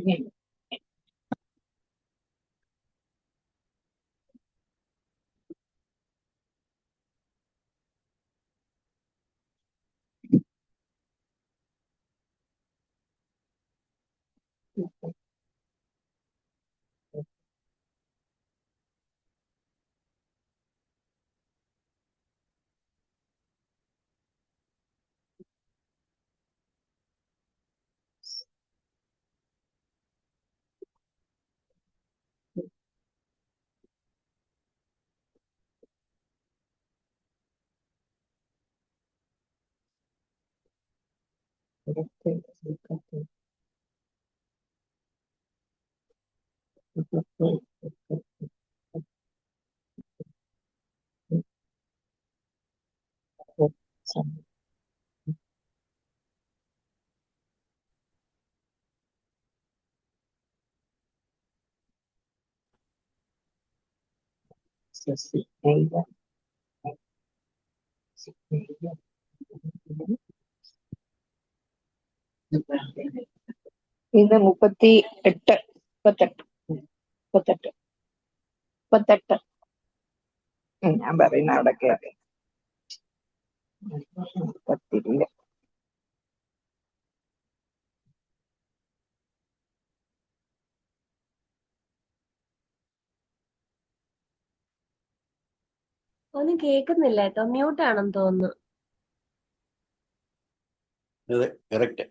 ഇന്ന് 38 38 38 38. ഞാൻ പറയുന്ന അവിടെ കേറി 30. ഒന്നും കേൾക്കുന്നില്ല കേട്ടോ, മ്യൂട്ടാണെന്ന് തോന്നുന്നു. അതെ, കറക്റ്റ്.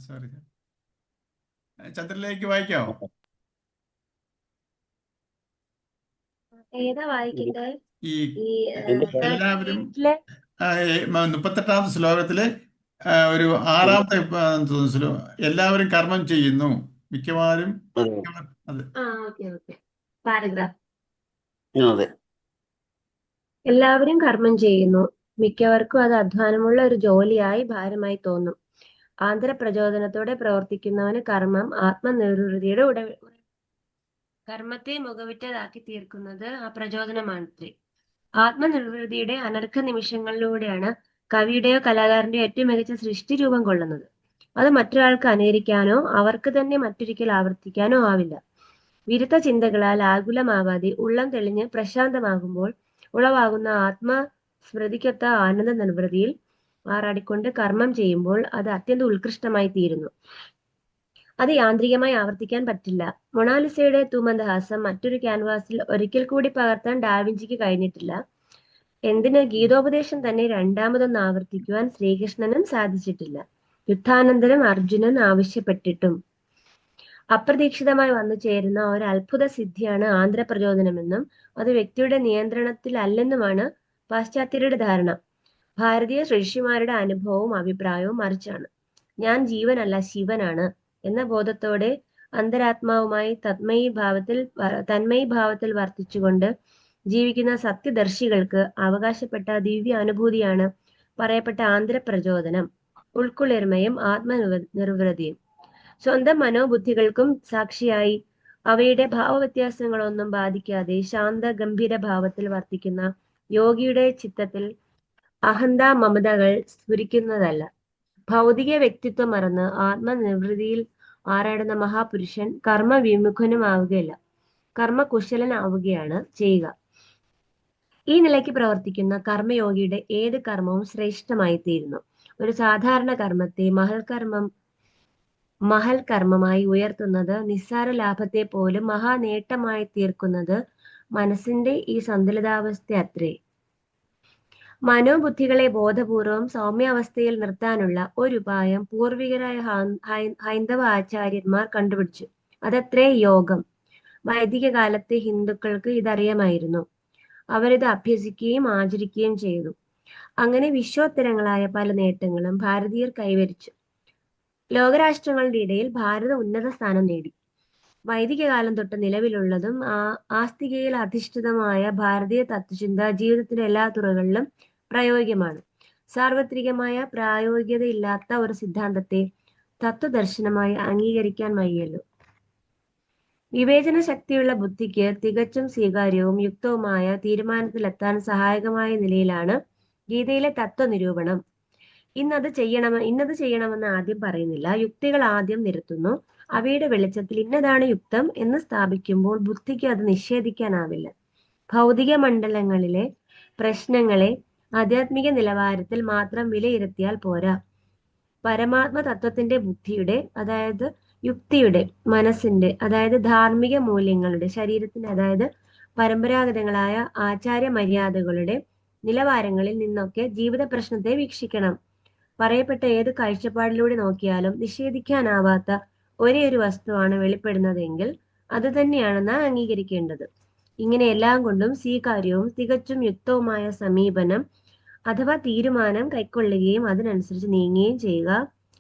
സോറി, ചന്ദ്രനിലേക്ക് വായിക്കാമോ? ഏതാ വായിക്കട്ടെ? ഈ ഈ എല്ലാവരും 38 38 ശ്ലോകത്തില് ഒരു 6ാമത്തെ എല്ലാവരും കർമ്മം ചെയ്യുന്നു, മിക്കവാറും. അതെ, പാരഗ്രാഫ്. അതെ. എല്ലാവരും കർമ്മം ചെയ്യുന്നു, മിക്കവർക്കും അത് അധ്വാനമുള്ള ഒരു ജോലിയായി ഭാരമായി തോന്നും. ആന്തരപ്രചോദനത്തോടെ പ്രവർത്തിക്കുന്നവന് കർമ്മം ആത്മനിർവൃതിയുടെ കർമ്മത്തെ മുഖവിറ്റതാക്കി തീർക്കുന്നത് ആ പ്രചോദനമാണത്രേ. ആത്മനിർവൃതിയുടെ അനർഘ നിമിഷങ്ങളിലൂടെയാണ് കവിയുടെയോ കലാകാരന്റെയോ ഏറ്റവും മികച്ച സൃഷ്ടി രൂപം കൊള്ളുന്നത്. അത് മറ്റൊരാൾക്ക് അനുകരിക്കാനോ അവർക്ക് തന്നെ മറ്റൊരിക്കൽ ആവർത്തിക്കാനോ ആവില്ല. വിരുദ്ധ ചിന്തകളാൽ ആകുലമാവാതെ ഉള്ളം തെളിഞ്ഞ് പ്രശാന്തമാകുമ്പോൾ ഉളവാകുന്ന ആത്മസ്മൃതിക്കൊത്ത ആനന്ദ നിർവൃതിയിൽ ആറാടിക്കൊണ്ട് കർമ്മം ചെയ്യുമ്പോൾ അത് അത്യന്തം ഉത്കൃഷ്ടമായി തീരുന്നു. അത് യാന്ത്രികമായി ആവർത്തിക്കാൻ പറ്റില്ല. മൊണാലിസയുടെ തൂമന്ദഹാസം മറ്റൊരു ക്യാൻവാസിൽ ഒരിക്കൽ കൂടി പകർത്താൻ ഡാവിഞ്ചിക്ക് കഴിഞ്ഞിട്ടില്ല. എന്തിന്, ഗീതോപദേശം തന്നെ രണ്ടാമതൊന്ന് ആവർത്തിക്കുവാൻ ശ്രീകൃഷ്ണനും സാധിച്ചിട്ടില്ല. യുദ്ധാനന്തരം അർജുനൻ ആവശ്യപ്പെട്ടിട്ടും. അപ്രതീക്ഷിതമായി വന്നു ചേരുന്ന ഒരു അത്ഭുത സിദ്ധിയാണ് ആന്തരപ്രചോദനമെന്നും അത് വ്യക്തിയുടെ നിയന്ത്രണത്തിൽ അല്ലെന്നുമാണ് പാശ്ചാത്യരുടെ ധാരണ. ഭാരതീയ ഋഷിമാരുടെ അനുഭവവും അഭിപ്രായവും മറിച്ചാണ്. ഞാൻ ജീവനല്ല, ശിവനാണ് എന്ന ബോധത്തോടെ അന്തരാത്മാവുമായി തന്മയി ഭാവത്തിൽ വർത്തിച്ചുകൊണ്ട് ജീവിക്കുന്ന സത്യദർശികൾക്ക് അവകാശപ്പെട്ട ദിവ്യ അനുഭൂതിയാണ് പറയപ്പെട്ട ആന്തരപ്രചോദനം, ഉൾക്കുളിർമയും ആത്മനിർവൃതിയും. സ്വന്തം മനോബുദ്ധികൾക്കും സാക്ഷിയായി അവയുടെ ഭാവവ്യത്യാസങ്ങളൊന്നും ബാധിക്കാതെ ശാന്ത ഗംഭീര ഭാവത്തിൽ വർത്തിക്കുന്ന യോഗിയുടെ ചിത്തത്തിൽ അഹന്ത മമതകൾ സ്ഫുരിക്കുന്നതല്ല. ഭൗതിക വ്യക്തിത്വം മറന്ന് ആത്മനിർവൃതിയിൽ ആറാടുന്ന മഹാപുരുഷൻ കർമ്മവിമുഖനുമാവുകയല്ല, കർമ്മകുശലനാവുകയാണ് ചെയ്യുക. ഈ നിലയ്ക്ക് പ്രവർത്തിക്കുന്ന കർമ്മയോഗിയുടെ ഏത് കർമ്മവും ശ്രേഷ്ഠമായി തീരുന്നു. ഒരു സാധാരണ കർമ്മത്തെ മഹൽ കർമ്മമായി ഉയർത്തുന്നത്, നിസ്സാര ലാഭത്തെ പോലും മഹാനേട്ടമായി തീർക്കുന്നത് മനസ്സിന്റെ ഈ സന്തുലിതാവസ്ഥ അത്രേ. മനോബുദ്ധികളെ ബോധപൂർവം സൗമ്യാവസ്ഥയിൽ നിർത്താനുള്ള ഒരു ഉപായം പൂർവികരായ ഹൈന്ദവ ആചാര്യന്മാർ കണ്ടുപിടിച്ചു. അതത്രേ യോഗം. വൈദിക കാലത്തെ ഹിന്ദുക്കൾക്ക് ഇതറിയാമായിരുന്നു. അവരിത് അഭ്യസിക്കുകയും ആചരിക്കുകയും ചെയ്തു. അങ്ങനെ വിശ്വോത്തരങ്ങളായ പല നേട്ടങ്ങളും ഭാരതീയർ കൈവരിച്ചു. ലോകരാഷ്ട്രങ്ങളുടെ ഇടയിൽ ഭാരതം ഉന്നത സ്ഥാനം നേടി. വൈദിക കാലം തൊട്ട് നിലവിലുള്ളതും ആസ്തികയിൽ അധിഷ്ഠിതമായ ഭാരതീയ തത്വചിന്ത ജീവിതത്തിന്റെ എല്ലാ തുറകളിലും പ്രായോഗികമാണ്. സാർവത്രികമായ പ്രായോഗികതയില്ലാത്ത ഒരു സിദ്ധാന്തത്തെ തത്വദർശനമായി അംഗീകരിക്കാൻ വയ്യല്ലോ. വിവേചന ശക്തിയുള്ള ബുദ്ധിക്ക് തികച്ചും സ്വീകാര്യവും യുക്തവുമായ തീരുമാനത്തിലെത്താൻ സഹായകമായ നിലയിലാണ് ഗീതയിലെ തത്വനിരൂപണം. ഇന്നത് ചെയ്യണമെന്ന് ആദ്യം പറയുന്നില്ല. യുക്തികൾ ആദ്യം നിരത്തുന്നു. അവയുടെ വെളിച്ചത്തിൽ ഇന്നതാണ് യുക്തം എന്ന് സ്ഥാപിക്കുമ്പോൾ ബുദ്ധിക്ക് അത് നിഷേധിക്കാനാവില്ല. ഭൗതിക മണ്ഡലങ്ങളിലെ പ്രശ്നങ്ങളെ ആധ്യാത്മിക നിലവാരത്തിൽ മാത്രം വിലയിരുത്തിയാൽ പോരാ. പരമാത്മ തത്വത്തിന്റെ ബുദ്ധിയുടെ, അതായത് യുക്തിയുടെ, മനസ്സിന്റെ, അതായത് ധാർമ്മിക മൂല്യങ്ങളുടെ, ശരീരത്തിന്റെ, അതായത് പരമ്പരാഗതങ്ങളായ ആചാര്യ മര്യാദകളുടെ നിലവാരങ്ങളിൽ നിന്നൊക്കെ ജീവിത പ്രശ്നത്തെ വീക്ഷിക്കണം. പറയപ്പെട്ട ഏത് കാഴ്ചപ്പാടിലൂടെ നോക്കിയാലും നിഷേധിക്കാനാവാത്ത ഒരേ ഒരു വസ്തുവാണ് വെളിപ്പെടുന്നതെങ്കിൽ അത് തന്നെയാണ് നാം അംഗീകരിക്കേണ്ടത്. ഇങ്ങനെ എല്ലാം കൊണ്ടും സ്വീകാര്യവും തികച്ചും യുക്തവുമായ സമീപനം അഥവാ തീരുമാനം കൈക്കൊള്ളുകയും അതിനനുസരിച്ച് നീങ്ങുകയും ചെയ്യുക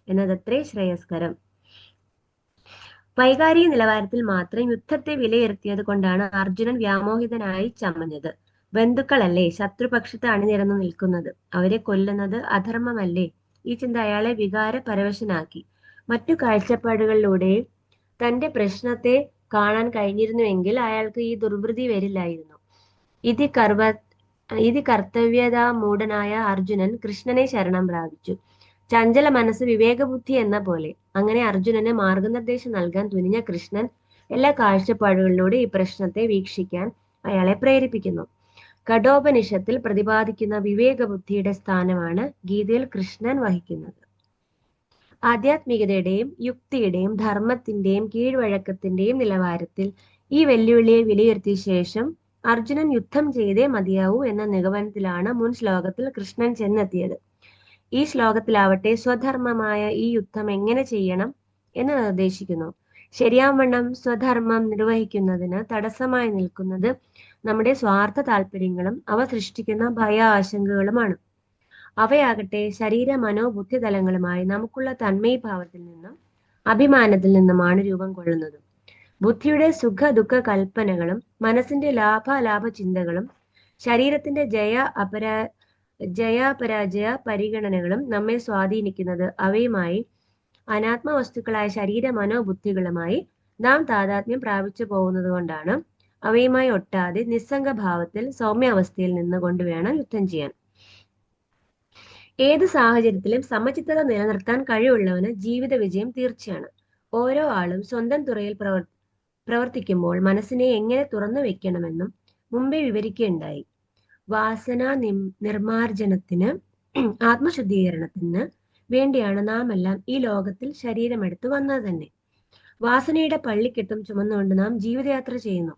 എന്നതത്രേ ശ്രേയസ്കരം. വൈകാരിക നിലവാരത്തിൽ മാത്രം യുദ്ധത്തെ വിലയിരുത്തിയത് കൊണ്ടാണ് അർജുനൻ വ്യാമോഹിതനായി ചമഞ്ഞത്. ബന്ധുക്കളല്ലേ ശത്രുപക്ഷത്ത് അണിനിരന്നു നിൽക്കുന്നത്, അവരെ കൊല്ലുന്നത് അധർമ്മമല്ലേ? ഈ ചിന്ത അയാളെ വികാര പരവശനാക്കി. മറ്റു കാഴ്ചപ്പാടുകളിലൂടെ തന്റെ പ്രശ്നത്തെ കാണാൻ കഴിഞ്ഞിരുന്നുവെങ്കിൽ അയാൾക്ക് ഈ ദുർവൃത്തി വരില്ലായിരുന്നു. ഇത് കർത്തവ്യതാ മൂഢനായ അർജുനൻ കൃഷ്ണനെ ശരണം പ്രാപിച്ചു. ചഞ്ചല മനസ്സ് വിവേകബുദ്ധി എന്ന പോലെ. അങ്ങനെ അർജുനന് മാർഗനിർദ്ദേശം നൽകാൻ തുനിഞ്ഞ കൃഷ്ണൻ എല്ലാ കാഴ്ചപ്പാടുകളിലൂടെ ഈ പ്രശ്നത്തെ വീക്ഷിക്കാൻ അയാളെ പ്രേരിപ്പിക്കുന്നു. കഠോപനിഷത്തിൽ പ്രതിപാദിക്കുന്ന വിവേകബുദ്ധിയുടെ സ്ഥാനമാണ് ഗീതയിൽ കൃഷ്ണൻ വഹിക്കുന്നത്. ആധ്യാത്മികതയുടെയും യുക്തിയുടെയും ധർമ്മത്തിന്റെയും കീഴ്വഴക്കത്തിന്റെയും നിലവാരത്തിൽ ഈ വെല്ലുവിളിയെ വിലയിരുത്തിയ ശേഷം അർജുനൻ യുദ്ധം ചെയ്തേ മതിയാവൂ എന്ന നിഗമനത്തിലാണ് മുൻ ശ്ലോകത്തിൽ കൃഷ്ണൻ ചെന്നെത്തിയത്. ഈ ശ്ലോകത്തിലാവട്ടെ സ്വധർമ്മമായ ഈ യുദ്ധം എങ്ങനെ ചെയ്യണം എന്ന് നിർദ്ദേശിക്കുന്നു. ശരിയാവണ്ണം സ്വധർമ്മം നിർവഹിക്കുന്നതിന് തടസ്സമായി നിൽക്കുന്നത് നമ്മുടെ സ്വാർത്ഥ താല്പര്യങ്ങളും അവ സൃഷ്ടിക്കുന്ന ഭയ ആശങ്കകളുമാണ്. അവയാകട്ടെ ശരീര മനോബുദ്ധി തലങ്ങളുമായി നമുക്കുള്ള തന്മയീഭാവത്തിൽ നിന്നും അഭിമാനത്തിൽ നിന്നുമാണ് രൂപം കൊള്ളുന്നത്. ബുദ്ധിയുടെ സുഖ ദുഃഖ കൽപ്പനകളും മനസ്സിന്റെ ലാഭാലാഭ ചിന്തകളും ശരീരത്തിന്റെ ജയാപരാജയ പരിഗണനകളും നമ്മെ സ്വാധീനിക്കുന്നത് അവയുമായി അനാത്മ വസ്തുക്കളായ ശരീര മനോബുദ്ധികളുമായി നാം താതാത്മ്യം പ്രാപിച്ചു പോകുന്നത് കൊണ്ടാണ്. അവയുമായി ഒട്ടാതെ നിസ്സംഗഭാവത്തിൽ സൗമ്യാവസ്ഥയിൽ നിന്നുകൊണ്ട് വേണം യുദ്ധം ചെയ്യാൻ. ഏത് സാഹചര്യത്തിലും സമചിത്തത നിലനിർത്താൻ കഴിവുള്ളവന് ജീവിത വിജയം തീർച്ചയാണ്. ഓരോ ആളും സ്വന്തം തുറയിൽ പ്രവർത്തിക്കുമ്പോൾ മനസ്സിനെ എങ്ങനെ തുറന്നു വെക്കണമെന്നും മുമ്പേ വിവരിക്കുകയുണ്ടായി. വാസന നിർമാർജനത്തിന്, ആത്മശുദ്ധീകരണത്തിന് വേണ്ടിയാണ് നാം എല്ലാം ഈ ലോകത്തിൽ ശരീരമെടുത്ത് വന്നത് തന്നെ. വാസനയുടെ പള്ളിക്കെട്ടും ചുമന്നുകൊണ്ട് നാം ജീവിതയാത്ര ചെയ്യുന്നു.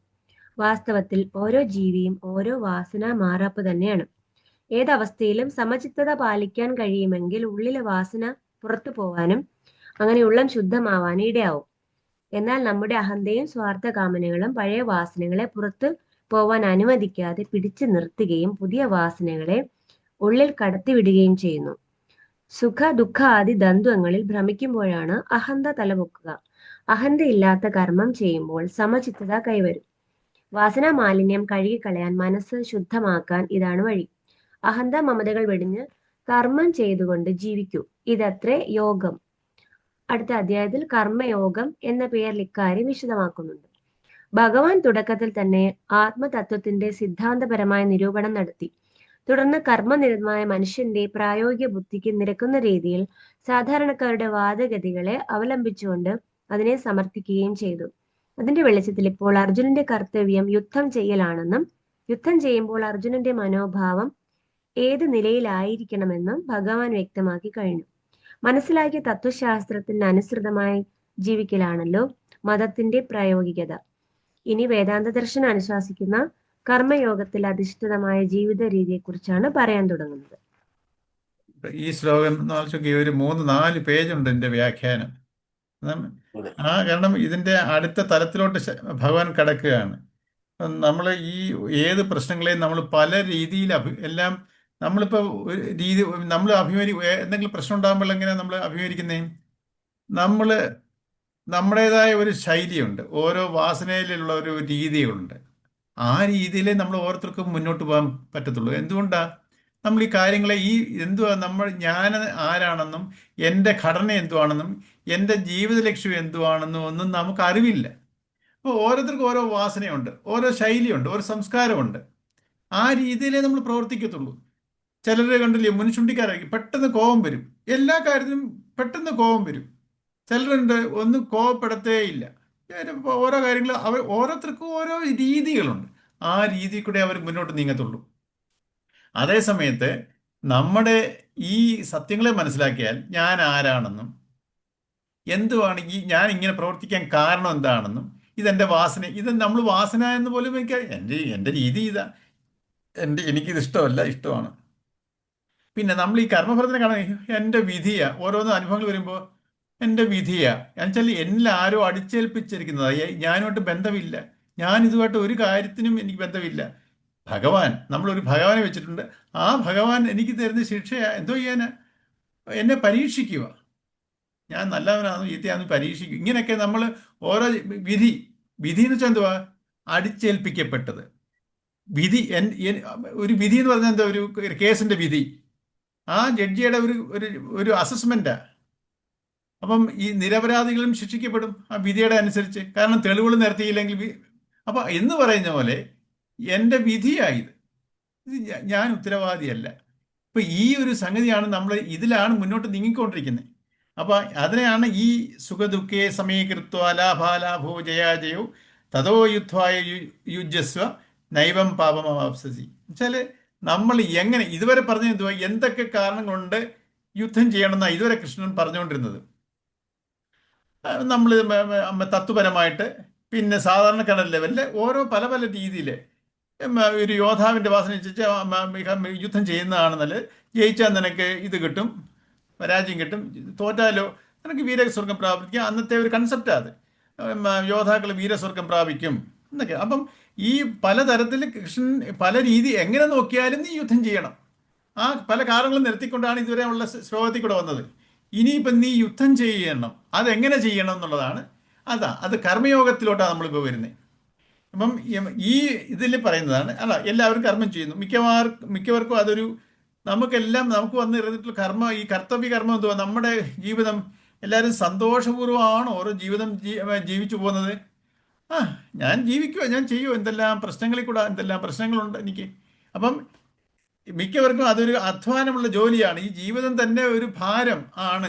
വാസ്തവത്തിൽ ഓരോ ജീവിയും ഓരോ വാസന മാറാപ്പ് തന്നെയാണ്. ഏതവസ്ഥയിലും സമചിത്തത പാലിക്കാൻ കഴിയുമെങ്കിൽ ഉള്ളിലെ വാസന പുറത്തു പോവാനും അങ്ങനെ ഉള്ളം ശുദ്ധമാവാനും ഇടയാവും. എന്നാൽ നമ്മുടെ അഹന്തയും സ്വാർത്ഥ കാമനകളും പഴയ വാസനകളെ പുറത്ത് പോവാൻ അനുവദിക്കാതെ പിടിച്ചു നിർത്തുകയും പുതിയ വാസനകളെ ഉള്ളിൽ കടത്തിവിടുകയും ചെയ്യുന്നു. സുഖ ദുഃഖ ആദി ദ്വന്ദ്വങ്ങളിൽ ഭ്രമിക്കുമ്പോഴാണ് അഹന്ത തലപൊക്കുക. അഹന്തയില്ലാത്ത കർമ്മം ചെയ്യുമ്പോൾ സമചിത്തത കൈവരും. വാസനാ മാലിന്യം കഴുകിക്കളയാൻ, മനസ്സ് ശുദ്ധമാക്കാൻ ഇതാണ് വഴി. അഹന്ത മമതകൾ വെടിഞ്ഞ് കർമ്മം ചെയ്തുകൊണ്ട് ജീവിക്കൂ. ഇതത്രേ യോഗം. അടുത്ത അധ്യായത്തിൽ കർമ്മയോഗം എന്ന പേരിൽ ഇക്കാര്യം വിശദമാക്കുന്നുണ്ട്. ഭഗവാൻ തുടക്കത്തിൽ തന്നെ ആത്മതത്വത്തിന്റെ സിദ്ധാന്തപരമായ നിരൂപണം നടത്തി. തുടർന്ന് കർമ്മനിരതമായ മനുഷ്യന്റെ പ്രായോഗിക ബുദ്ധിക്ക് നിരക്കുന്ന രീതിയിൽ സാധാരണക്കാരുടെ വാദഗതികളെ അവലംബിച്ചുകൊണ്ട് അതിനെ സമർത്ഥിക്കുകയും ചെയ്തു. അതിന്റെ വെളിച്ചത്തിൽ ഇപ്പോൾ അർജുനന്റെ കർത്തവ്യം യുദ്ധം ചെയ്യലാണെന്നും യുദ്ധം ചെയ്യുമ്പോൾ അർജുനന്റെ മനോഭാവം ഏത് നിലയിലായിരിക്കണമെന്നും ഭഗവാൻ വ്യക്തമാക്കി കഴിഞ്ഞു. മനസ്സിലാക്കിയ തത്വശാസ്ത്രത്തിന് അനുസൃതമായി ജീവിക്കലാണല്ലോ മതത്തിന്റെ പ്രായോഗികത. ഇനി വേദാന്ത ദർശനം അനുശാസിക്കുന്ന കർമ്മയോഗത്തിൽ അധിഷ്ഠിതമായ ജീവിത രീതിയെക്കുറിച്ചാണ് പറയാൻ തുടങ്ങുന്നത്. ഈ ശ്ലോകം ഒരു 3-4 പേജുണ്ട് എൻ്റെ വ്യാഖ്യാനം. കാരണം ഇതിൻ്റെ അടുത്ത തലത്തിലോട്ട് ഭഗവാൻ കടക്കുകയാണ്. നമ്മൾ ഈ ഏത് പ്രശ്നങ്ങളെയും നമ്മൾ പല രീതിയിൽ എല്ലാം നമ്മളിപ്പോൾ ഒരു രീതി നമ്മൾ എന്തെങ്കിലും പ്രശ്നം ഉണ്ടാകുമ്പോൾ എങ്ങനെയാണ് നമ്മൾ അഭിമുഖീകരിക്കുന്നത്? നമ്മുടേതായ ഒരു ശൈലിയുണ്ട്, ഓരോ വാസനയിലുള്ള ഒരു രീതികളുണ്ട്. ആ രീതിയിലേ നമ്മൾ ഓരോരുത്തർക്കും മുന്നോട്ട് പോകാൻ പറ്റത്തുള്ളൂ. എന്തുകൊണ്ടാ നമ്മൾ ഈ കാര്യങ്ങളെ എന്തുവാ ഞാൻ ആരാണെന്നും എൻ്റെ ഘടന എന്തുവാണെന്നും എൻ്റെ ജീവിത ലക്ഷ്യം എന്തുവാണെന്നും ഒന്നും നമുക്ക് അറിവില്ല. അപ്പോൾ ഓരോരുത്തർക്കും ഓരോ വാസനയുണ്ട്, ഓരോ ശൈലിയുണ്ട്, ഓരോ സംസ്കാരമുണ്ട്. ആ രീതിയിലേ നമ്മൾ പ്രവർത്തിക്കത്തുള്ളൂ. ചിലരെ കണ്ടില്ലേ, മുൻചുണ്ടിക്കാരായിരിക്കും, പെട്ടെന്ന് കോപം വരും, എല്ലാ കാര്യത്തിനും പെട്ടെന്ന് കോപം വരും. ചിലരുണ്ട് ഒന്നും കോപപ്പെടത്തേ ഇല്ല. ഓരോ കാര്യങ്ങൾ ഓരോരുത്തർക്കും ഓരോ രീതികളുണ്ട്. ആ രീതി കൂടെ അവർ മുന്നോട്ട് നീങ്ങത്തുള്ളൂ. അതേ സമയത്ത് നമ്മുടെ ഈ സത്യങ്ങളെ മനസ്സിലാക്കിയാൽ ഞാൻ ആരാണെന്നും എന്തുവാണ് ഞാൻ ഇങ്ങനെ പ്രവർത്തിക്കാൻ കാരണം എന്താണെന്നും ഇതെൻ്റെ വാസന, ഇത് നമ്മൾ വാസന എന്ന് പോലും എനിക്ക് എൻ്റെ രീതി ഇതാ, എനിക്കിത് ഇഷ്ടമല്ല, ഇഷ്ടമാണ്. പിന്നെ നമ്മൾ ഈ കർമ്മഫലത്തിനെ കാണാൻ എൻ്റെ വിധിയാ, ഓരോന്ന് അനുഭവങ്ങൾ വരുമ്പോൾ എൻ്റെ വിധിയാ എന്നുവെച്ചാൽ എന്നിൽ ആരോ അടിച്ചേൽപ്പിച്ചിരിക്കുന്നത്, ഞാനുമായിട്ട് ബന്ധമില്ല, ഞാൻ ഇതുമായിട്ട് ഒരു കാര്യത്തിനും എനിക്ക് ബന്ധമില്ല. നമ്മളൊരു ഭഗവാനെ വെച്ചിട്ടുണ്ട്, ആ ഭഗവാൻ എനിക്ക് തരുന്ന ശിക്ഷയാ. എന്തോ ചെയ്യാനാ? എന്നെ പരീക്ഷിക്കുക, ഞാൻ നല്ലവനാണെന്ന് ചീത്തയാണെന്ന് പരീക്ഷിക്കും. ഇങ്ങനെയൊക്കെ നമ്മൾ ഓരോ വിധി എന്ന് വെച്ചാൽ എന്തുവാ? അടിച്ചേൽപ്പിക്കപ്പെട്ടത് വിധി. ഒരു വിധി എന്ന് പറഞ്ഞാൽ എന്താ? ഒരു കേസിന്റെ വിധി, ആ ജഡ്ജിയുടെ ഒരു അസസ്മെന്റാ. അപ്പം ഈ നിരപരാധികളും ശിക്ഷിക്കപ്പെടും ആ വിധിയുടെ അനുസരിച്ച്, കാരണം തെളിവുകൾ നിരത്തിയില്ലെങ്കിൽ. അപ്പം എന്ന് പറയുന്ന പോലെ എൻ്റെ വിധിയായത്, ഞാൻ ഉത്തരവാദിയല്ല. ഇപ്പൊ ഈ ഒരു സംഗതിയാണ് ഇതിലാണ് മുന്നോട്ട് നീങ്ങിക്കൊണ്ടിരിക്കുന്നത്. അപ്പൊ അതിനെയാണ് ഈ സുഖദുഃഖേ സമീകൃത്വ ലാഭാലാഭോ ജയാജയോ തതോ യുദ്ധായ യുജസ്വ നൈവം പാപമവാപ്സസി. എന്നുവെച്ചാല് നമ്മൾ എങ്ങനെ ഇതുവരെ പറഞ്ഞു എന്തുവാ, എന്തൊക്കെ കാരണം കൊണ്ട് യുദ്ധം ചെയ്യണമെന്നാണ് ഇതുവരെ കൃഷ്ണൻ പറഞ്ഞുകൊണ്ടിരുന്നത്. നമ്മൾ തത്വപരമായിട്ട്, പിന്നെ സാധാരണക്കാരുടെ ലെവലില് ഓരോ പല പല രീതിയിൽ ഒരു യോദ്ധാവിൻ്റെ വാസന അനുസരിച്ച് യുദ്ധം ചെയ്യുന്നതാണെന്നാൽ ജയിച്ചാൽ നിനക്ക് ഇത് കിട്ടും, പരാജയം കിട്ടും, തോറ്റാലോ നിനക്ക് വീരസ്വർഗം പ്രാപിക്കുക. അന്നത്തെ ഒരു കൺസെപ്റ്റാണ് അത്. യോദ്ധാക്കൾ വീരസ്വർഗം പ്രാപിക്കും എന്നൊക്കെ. അപ്പം ഈ പലതരത്തിൽ കൃഷ്ണൻ പല രീതി എങ്ങനെ നോക്കിയാലും നീ യുദ്ധം ചെയ്യണം. ആ പല കാരണങ്ങളും നിർത്തിക്കൊണ്ടാണ് ഇതുവരെ ഉള്ള ശ്ലോകത്തിൽ കൂടെ വന്നത്. ഇനിയിപ്പം നീ യുദ്ധം ചെയ്യണം, അതെങ്ങനെ ചെയ്യണം എന്നുള്ളതാണ്. അത് കർമ്മയോഗത്തിലോട്ടാണ് നമ്മളിപ്പോൾ വരുന്നത്. അപ്പം ഈ ഇതിൽ പറയുന്നതാണ്, എല്ലാവരും കർമ്മം ചെയ്യുന്നു, മിക്കവർക്കും അതൊരു നമുക്ക് വന്നിരുന്നിട്ടുള്ള ഈ കർത്തവ്യ കർമ്മം എന്തുവാ? നമ്മുടെ ജീവിതം എല്ലാവരും സന്തോഷപൂർവ്വമാണ് ഓരോ ജീവിതം ജീവിച്ചു പോകുന്നത്. ഞാൻ ജീവിക്കുമോ, ഞാൻ ചെയ്യുമോ, എന്തെല്ലാം പ്രശ്നങ്ങളുണ്ട് എനിക്ക്. അപ്പം മിക്കവർക്കും അതൊരു അധ്വാനമുള്ള ജോലിയാണ്. ഈ ജീവിതം തന്നെ ഒരു ഭാരം ആണ്.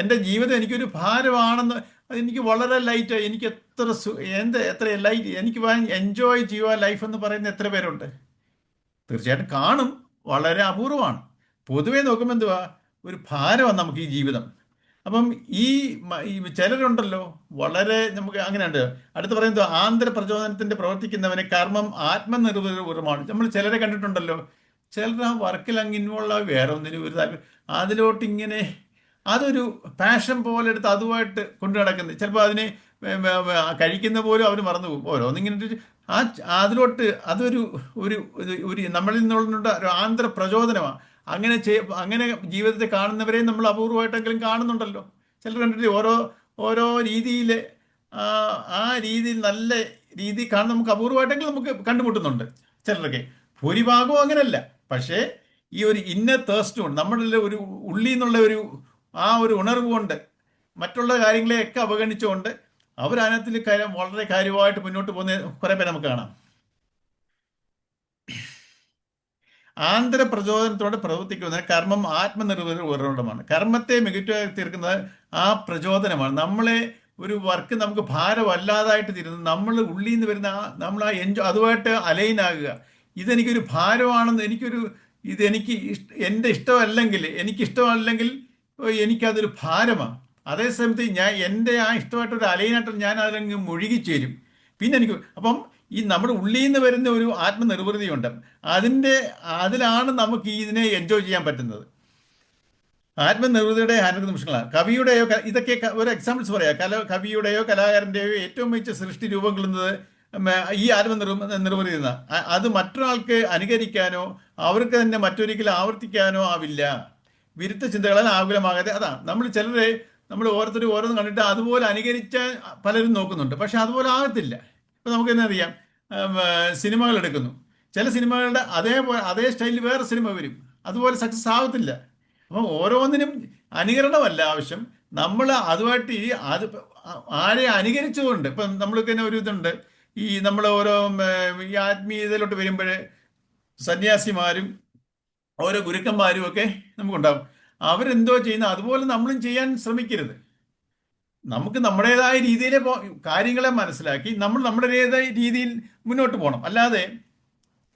എൻ്റെ ജീവിതം എനിക്കൊരു ഭാരമാണെന്ന് എനിക്ക് വളരെ ലൈറ്റ്, എനിക്ക് എത്ര ലൈറ്റ്, എനിക്ക് എൻജോയ് ചെയ്യുക ലൈഫ് എന്ന് പറയുന്ന എത്ര പേരുണ്ട്? തീർച്ചയായിട്ടും കാണും, വളരെ അപൂർവമാണ്. പൊതുവേ നോക്കുമ്പോൾ എന്തുവാ, ഒരു ഭാരമാണ് നമുക്ക് ഈ ജീവിതം. അപ്പം ഈ ചിലരുണ്ടല്ലോ, വളരെ നമുക്ക് അങ്ങനെയുണ്ട്. അടുത്ത് പറയുന്നത് ആന്തരപ്രചോദനത്തിന്റെ പ്രവർത്തിക്കുന്നവനെ കർമ്മം ആത്മനിർഭരമാണ്. നമ്മൾ ചിലരെ കണ്ടിട്ടുണ്ടല്ലോ, ചിലർ ആ വർക്കിൽ അങ്ങ് ഇൻവോൾവ് ആയി, വേറെ ഒന്നിനും ഒരു താല്പര്യം, അതിലോട്ട് ഇങ്ങനെ അതൊരു പാഷൻ പോലെ എടുത്ത് അതുമായിട്ട് കൊണ്ടു നടക്കുന്നത്. ചിലപ്പോൾ അതിനെ കഴിക്കുന്ന പോലും അവർ മറന്നുപോകും. ഓരോന്നിങ്ങനെ അതിലോട്ട് അതൊരു നമ്മളിൽ നിന്നുള്ള ഒരു ആന്തര പ്രചോദനമാണ്. അങ്ങനെ ജീവിതത്തെ കാണുന്നവരെ നമ്മൾ അപൂർവമായിട്ടെങ്കിലും കാണുന്നുണ്ടല്ലോ. ചിലർ കണ്ടിട്ട് ഓരോ രീതിയിൽ ആ രീതിയിൽ നല്ല രീതി കാണുന്ന നമുക്ക് അപൂർവമായിട്ടെങ്കിലും നമുക്ക് കണ്ടുമുട്ടുന്നുണ്ട്. ചിലരൊക്കെ, ഭൂരിഭാഗവും അങ്ങനെയല്ല. പക്ഷേ ഈ ഒരു ഇന്നർ തേഴ്സ്റ്റ് കൊണ്ട്, നമ്മളുടെ ഒരു ഉള്ളിൽ നിന്നുള്ള ഒരു ഉണർവ് കൊണ്ട്, മറ്റുള്ള കാര്യങ്ങളെയൊക്കെ അവഗണിച്ചുകൊണ്ട് അവരതിനകത്തിൽ വളരെ കാര്യമായിട്ട് മുന്നോട്ട് പോകുന്ന കുറെ പേര് നമുക്ക് കാണാം. ആന്തര പ്രചോദനത്തോടെ പ്രവർത്തിക്കുന്നത് കർമ്മം ആത്മനിർഭരമാണ്. കർമ്മത്തെ മികച്ചതായി തീർക്കുന്നത് ആ പ്രചോദനമാണ്. നമ്മളെ ഒരു വർക്ക് നമുക്ക് ഭാരമല്ലാതായിട്ട് തീരുന്നത് നമ്മൾ ഉള്ളിൽ നിന്ന് വരുന്ന നമ്മൾ അതുമായിട്ട് അലൈനാകുക. ഇതെനിക്കൊരു ഭാരമാണെന്ന്, എൻ്റെ ഇഷ്ടമല്ലെങ്കിൽ എനിക്കതൊരു ഭാരമാണ്. അതേസമയത്ത് എൻ്റെ ആ ഇഷ്ടമായിട്ടൊരു അലൈനായിട്ട് ഞാൻ അതിലങ്ങ് മുഴുകിച്ചേരും. പിന്നെ അപ്പം ഈ നമ്മുടെ ഉള്ളിൽ നിന്ന് വരുന്ന ഒരു ആത്മനിർവൃതിയുണ്ട്. അതിലാണ് നമുക്ക് ഇതിനെ എൻജോയ് ചെയ്യാൻ പറ്റുന്നത്. ആത്മനിർവൃതിയുടെ ആനന്ദ നിമിഷങ്ങളാണ്. കവിയുടെയോ, ഇതൊക്കെ ഒരു എക്സാമ്പിൾസ് പറയാം. കവിയുടെയോ കലാകാരൻ്റെയോ ഏറ്റവും മികച്ച സൃഷ്ടി രൂപം കൊള്ളുന്നത് ഈ ആത്മനിർവൃതി. അത് മറ്റൊരാൾക്ക് അനുകരിക്കാനോ അവർക്ക് തന്നെ മറ്റൊരിക്കലും ആവർത്തിക്കാനോ ആവില്ല. വിരുദ്ധ ചിന്തകളാൽ ആകുലമാകാതെ. അതാണ് നമ്മൾ ചിലരെ നമ്മൾ ഓരോരുത്തരും ഓരോന്ന് കണ്ടിട്ട് അതുപോലെ അനുകരിച്ച പലരും നോക്കുന്നുണ്ട്. പക്ഷെ അതുപോലെ ആകത്തില്ല. ഇപ്പം നമുക്ക് തന്നെ അറിയാം, സിനിമകൾ എടുക്കുന്നു. ചില സിനിമകളുടെ അതേ സ്റ്റൈലിൽ വേറെ സിനിമ വരും, അതുപോലെ സക്സസ് ആകത്തില്ല. അപ്പം ഓരോന്നിനും അനുകരണമല്ല ആവശ്യം, നമ്മൾ അതുമായിട്ട് ആരെ അനുകരിച്ചുകൊണ്ട്. ഇപ്പം നമ്മൾക്ക് തന്നെ ഒരു ഇതുണ്ട്, ഈ നമ്മൾ ഓരോ ഈ ആത്മീയതയിലോട്ട് വരുമ്പോൾ സന്യാസിമാരും ഓരോ ഗുരുക്കന്മാരും ഒക്കെ നമുക്കുണ്ടാവും. അവരെന്തോ ചെയ്യുന്ന അതുപോലെ നമ്മളും ചെയ്യാൻ ശ്രമിക്കരുത്. നമുക്ക് നമ്മുടേതായ രീതിയിലെ കാര്യങ്ങളെ മനസ്സിലാക്കി നമ്മൾ നമ്മുടേതായ രീതിയിൽ മുന്നോട്ട് പോകണം. അല്ലാതെ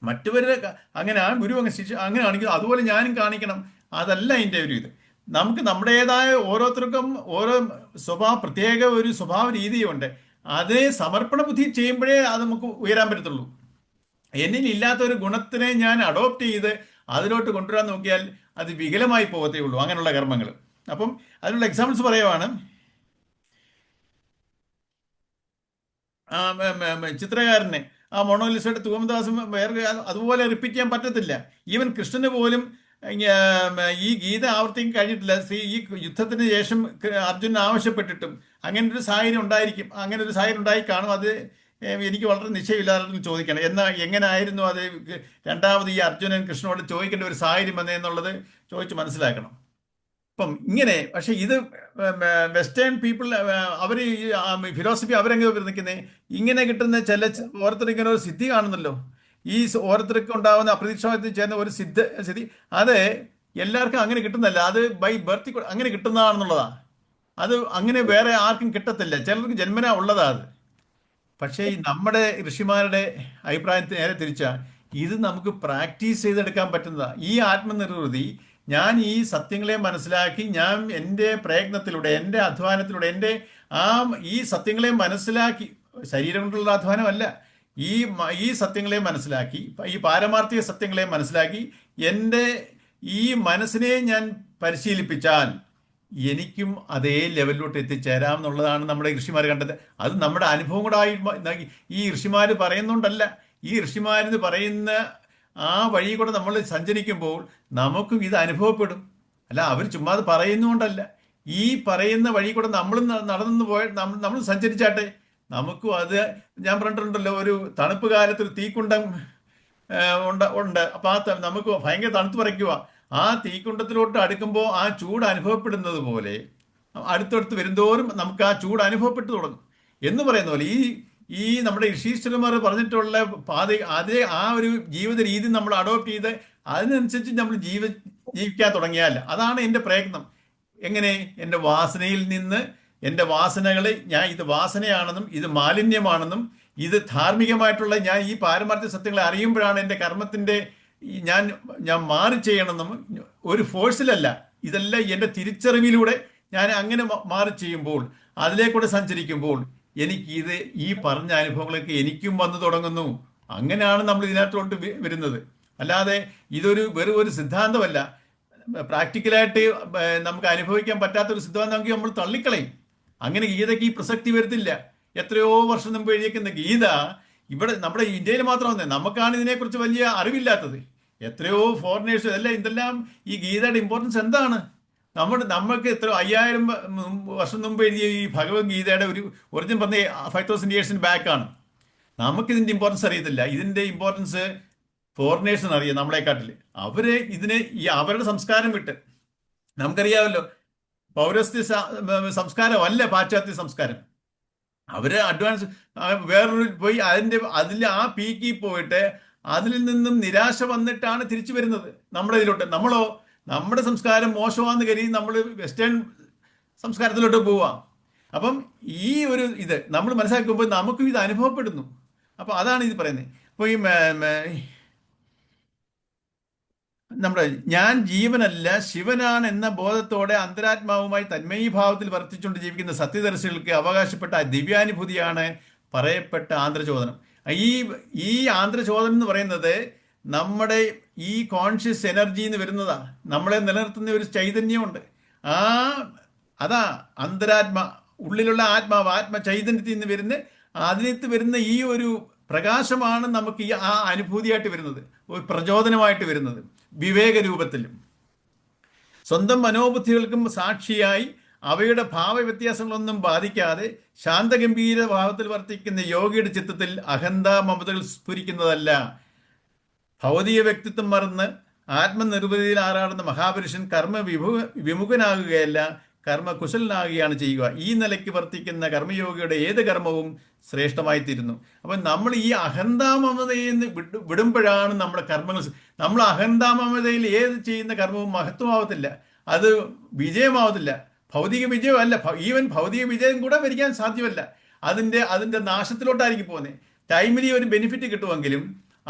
മറ്റുവരുടെ അങ്ങനെ ആ ഗുരു അങ്ങ് ശിഷ്യ അങ്ങനെ കാണിക്കുന്നു അതുപോലെ ഞാനും കാണിക്കണം, അതല്ല അതിൻ്റെ ഒരു ഇത്. നമുക്ക് നമ്മുടേതായ ഓരോരുത്തർക്കും ഓരോ പ്രത്യേക ഒരു സ്വഭാവ രീതിയുണ്ട്. അതേ സമർപ്പണ ബുദ്ധി ചെയ്യുമ്പോഴേ അത് നമുക്ക് ഉയരാൻ പറ്റത്തുള്ളൂ. എന്നിൽ ഇല്ലാത്ത ഒരു ഗുണത്തിനെ ഞാൻ അഡോപ്റ്റ് ചെയ്ത് അതിലോട്ട് കൊണ്ടുവരാൻ നോക്കിയാൽ അത് വികലമായി പോകത്തേ ഉള്ളൂ അങ്ങനെയുള്ള കർമ്മങ്ങൾ. അപ്പം അതിനുള്ള എക്സാമ്പിൾസ് പറയുവാണ്. ചിത്രകാരനെ ആ മൊണോലിസയുടെ തൂമദാസും വേറെ അതുപോലെ റിപ്പീറ്റ് ചെയ്യാൻ പറ്റത്തില്ല. ഈവൻ കൃഷ്ണന് പോലും ഈ ഗീത ആവർത്തിക്കാൻ കഴിഞ്ഞിട്ടില്ല. ഈ യുദ്ധത്തിന് ശേഷം അർജുനൻ ആവശ്യപ്പെട്ടിട്ടും അങ്ങനെ ഒരു സാഹചര്യം ഉണ്ടായിരിക്കും, അങ്ങനെ ഒരു സാഹചര്യം ഉണ്ടായി കാണും. അത് എനിക്ക് വളരെ നിശ്ചയമില്ലാതെ ചോദിക്കണം എങ്ങനെയായിരുന്നു അത് രണ്ടാമത് ഈ അർജുനൻ കൃഷ്ണനോട് ചോദിക്കേണ്ട ഒരു സാഹചര്യം വന്നതെന്നുള്ളത് ചോദിച്ച് മനസ്സിലാക്കണം. അപ്പം ഇങ്ങനെ, പക്ഷെ ഇത് വെസ്റ്റേൺ പീപ്പിൾ അവർ ഫിലോസഫി അവരെങ്ങനെ നിൽക്കുന്നത്, ഇങ്ങനെ കിട്ടുന്ന ചില ഓരോരുത്തർ ഇങ്ങനെ ഒരു സിദ്ധി കാണുന്നല്ലോ. ഈ ഓരോരുത്തർക്ക് ഉണ്ടാകുന്ന അപ്രതീക്ഷിതമായി ചേർന്ന ഒരു സിദ്ധി, അത് എല്ലാവർക്കും അങ്ങനെ കിട്ടുന്നല്ല, അത് ബൈ ബർത്ത് അങ്ങനെ കിട്ടുന്നതാണെന്നുള്ളതാണ്. അത് അങ്ങനെ വേറെ ആർക്കും കിട്ടത്തില്ല, ചിലർക്ക് ജന്മനാ ഉള്ളതാ അത്. പക്ഷേ ഈ നമ്മുടെ ഋഷിമാരുടെ അഭിപ്രായത്തിൽ നേരെ തിരിച്ചാൽ ഇത് നമുക്ക് പ്രാക്ടീസ് ചെയ്തെടുക്കാൻ പറ്റുന്നതാണ്. ഈ ആത്മനിർവൃതി ഞാൻ ഈ സത്യങ്ങളെ മനസ്സിലാക്കി, ഞാൻ എൻ്റെ പ്രയത്നത്തിലൂടെ, എൻ്റെ അധ്വാനത്തിലൂടെ, ഈ സത്യങ്ങളെ മനസ്സിലാക്കി, ശരീരം കൊണ്ടുള്ള അധ്വാനമല്ല, ഈ സത്യങ്ങളെ മനസ്സിലാക്കി, ഈ പാരമാർത്ഥിക സത്യങ്ങളെ മനസ്സിലാക്കി എൻ്റെ ഈ മനസ്സിനെ ഞാൻ പരിശീലിപ്പിച്ചാൽ എനിക്കും അതേ ലെവലിലോട്ട് എത്തിച്ചേരാം എന്നുള്ളതാണ് നമ്മുടെ ഋഷിമാർ കണ്ടത്. അത് നമ്മുടെ അനുഭവം കൂടെ ഈ ഋഷിമാർ പറയുന്നുണ്ടല്ല, ഈ ഋഷിമാരെന്ന് പറയുന്ന ആ വഴി കൂടെ നമ്മൾ സഞ്ചരിക്കുമ്പോൾ നമുക്കും ഇത് അനുഭവപ്പെടും. അല്ല, അവർ ചുമ്മാ അത് പറയുന്നുകൊണ്ടല്ല, ഈ പറയുന്ന വഴി കൂടെ നമ്മളും നടന്നു നമ്മൾ സഞ്ചരിച്ചാട്ടെ, നമുക്കും അത്. ഞാൻ പറഞ്ഞിട്ടുണ്ടല്ലോ, ഒരു തണുപ്പ് കാലത്ത് ഒരു തീക്കുണ്ടം ഉണ്ട്. അപ്പം നമുക്ക് ഭയങ്കര തണുത്ത് പറിക്കുക. ആ തീക്കുണ്ടത്തിലോട്ട് അടുക്കുമ്പോൾ ആ ചൂട് അനുഭവപ്പെടുന്നത് പോലെ അടുത്തടുത്ത് വരുന്തോറും നമുക്ക് ആ ചൂട് അനുഭവപ്പെട്ടു തുടങ്ങും എന്ന് പറയുന്ന പോലെ ഈ നമ്മുടെ ഋഷീശ്വരന്മാർ പറഞ്ഞിട്ടുള്ള അതേ ആ ഒരു ജീവിത രീതി നമ്മൾ അഡോപ്റ്റ് ചെയ്ത് അതിനനുസരിച്ച് നമ്മൾ ജീവിക്കാൻ തുടങ്ങിയാൽ അതാണ് എൻ്റെ പ്രയത്നം. എങ്ങനെ? എൻ്റെ വാസനയിൽ നിന്ന്, എൻ്റെ വാസനകളെ ഇത് വാസനയാണെന്നും ഇത് മാലിന്യമാണെന്നും ഇത് ധാർമ്മികമായിട്ടുള്ള ഞാൻ ഈ പാരമാർത്ഥിക സത്യങ്ങളെ അറിയുമ്പോഴാണ് എൻ്റെ കർമ്മത്തിൻ്റെ ഞാൻ മാറി ചെയ്യണമെന്നും ഒരു ഫോഴ്സിലല്ല, ഇതെല്ലാം എൻ്റെ തിരിച്ചറിവിലൂടെ ഞാൻ അങ്ങനെ മാറി ചെയ്യുമ്പോൾ, അതിലേക്കൂടെ സഞ്ചരിക്കുമ്പോൾ എനിക്ക് ഈ പറഞ്ഞ അനുഭവങ്ങളൊക്കെ എനിക്കും വന്നു തുടങ്ങുന്നു. അങ്ങനെയാണ് നമ്മൾ ഇതിനകത്തോട്ട് വരുന്നത്. അല്ലാതെ ഇതൊരു വെറും ഒരു സിദ്ധാന്തമല്ല, പ്രാക്ടിക്കലായിട്ട് നമുക്ക് അനുഭവിക്കാൻ പറ്റാത്തൊരു സിദ്ധാന്തമെങ്കിൽ നമ്മൾ തള്ളിക്കളയും. അങ്ങനെ ഗീതയ്ക്ക് ഈ പ്രസക്തി വരുത്തില്ല. എത്രയോ വർഷം മുമ്പ് എഴുതിയേക്കുന്ന ഗീത ഇവിടെ നമ്മുടെ ഇന്ത്യയിൽ മാത്രമല്ല, നമുക്കാണ് ഇതിനെക്കുറിച്ച് വലിയ അറിവില്ലാത്തത്. എത്രയോ ഫോറിനേഴ്സ് ഇതെല്ലാം ഈ ഗീതയുടെ ഇമ്പോർട്ടൻസ് എന്താണ്? നമ്മൾക്ക് എത്ര 5000 വർഷം മുമ്പ് എഴുതിയ ഈ ഭഗവത്ഗീതയുടെ ഒരു ഒറിജിൻ പറഞ്ഞ 5000 ഇയേഴ്സിന് ബാക്കാണ്. നമുക്കിതിൻ്റെ ഇമ്പോർട്ടൻസ് അറിയത്തില്ല. ഇതിൻ്റെ ഇമ്പോർട്ടൻസ് ഫോറിനേഴ്സിന് അറിയാം നമ്മളെക്കാട്ടിൽ. അവര് ഇതിനെ അവരുടെ സംസ്കാരം വിട്ട്, നമുക്കറിയാമല്ലോ പൗരസ്ത്യ സംസ്കാരമല്ല പാശ്ചാത്യ സംസ്കാരം. അവര് അഡ്വാൻസ് വേറൊരു പോയി അതിൽ ആ പീക്കിൽ പോയിട്ട് അതിൽ നിന്നും നിരാശ വന്നിട്ടാണ് തിരിച്ചു വരുന്നത് നമ്മുടെ ഇതിലോട്ട്. നമ്മളോ നമ്മുടെ സംസ്കാരം മോശമാണെന്ന് കരുതി നമ്മൾ വെസ്റ്റേൺ സംസ്കാരത്തിലോട്ട് പോവാം. അപ്പം ഈ ഒരു ഇത് നമ്മൾ മനസ്സിലാക്കുമ്പോൾ നമുക്കും ഇത് അനുഭവപ്പെടുന്നു. അപ്പം അതാണ് ഇത് പറയുന്നത്. അപ്പോൾ ഈ നമ്മുടെ ഞാൻ ജീവനല്ല ശിവനാണ് എന്ന ബോധത്തോടെ അന്തരാത്മാവുമായി തന്മയീഭാവത്തിൽ വർത്തിച്ചുകൊണ്ട് ജീവിക്കുന്ന സത്യദർശികൾക്ക് അവകാശപ്പെട്ട ദിവ്യാനുഭൂതിയാണ് പറയപ്പെട്ട ആന്തരചോദനം. ഈ ആന്തരചോദനം എന്ന് പറയുന്നത് നമ്മുടെ ഈ കോൺഷ്യസ് എനർജി എന്ന് വരുന്നതാണ്. നമ്മളെ നിലനിർത്തുന്ന ഒരു ചൈതന്യമുണ്ട്. അതാ അന്തരാത്മ, ഉള്ളിലുള്ള ആത്മാവ്, ചൈതന്യത്തിൽ നിന്ന് അതിനകത്ത് വരുന്ന ഈ ഒരു പ്രകാശമാണ് നമുക്ക് ആ അനുഭൂതിയായിട്ട് വരുന്നത്, ഒരു പ്രചോദനമായിട്ട് വരുന്നത് വിവേക രൂപത്തിലും. സ്വന്തം മനോബുദ്ധികൾക്കും സാക്ഷിയായി അവയുടെ ഭാവവ്യത്യാസങ്ങളൊന്നും ബാധിക്കാതെ ശാന്തഗംഭീര ഭാവത്തിൽ വർത്തിക്കുന്ന യോഗിയുടെ ചിത്തത്തിൽ അഹന്ത മമതകൾ സ്ഫുരിക്കുന്നതല്ല. ഭൗതിക വ്യക്തിത്വം മറന്ന് ആത്മനിർവൃതിയിൽ ആറാടുന്ന മഹാപുരുഷൻ വിമുഖനാകുകയല്ല, കർമ്മകുശലനാകുകയാണ് ചെയ്യുക. ഈ നിലയ്ക്ക് വർത്തിക്കുന്ന കർമ്മയോഗിയുടെ ഏത് കർമ്മവും ശ്രേഷ്ഠമായി തീരുന്നു. അപ്പം നമ്മൾ ഈ അഹന്താമമതയിൽ നിന്ന് വിടുമ്പോഴാണ് നമ്മുടെ കർമ്മങ്ങൾ, നമ്മൾ അഹന്താമമതയിൽ ഏത് ചെയ്യുന്ന കർമ്മവും മഹത്വമാവത്തില്ല, അത് വിജയമാവത്തില്ല. ഭൗതിക വിജയമല്ല, ഈവൻ ഭൗതിക വിജയം കൂടെ വരിക്കാൻ സാധ്യമല്ല. അതിൻ്റെ നാശത്തിലോട്ടായിരിക്കും പോകുന്നത്. ടൈമിലി ഒരു ബെനിഫിറ്റ് കിട്ടുമെങ്കിലും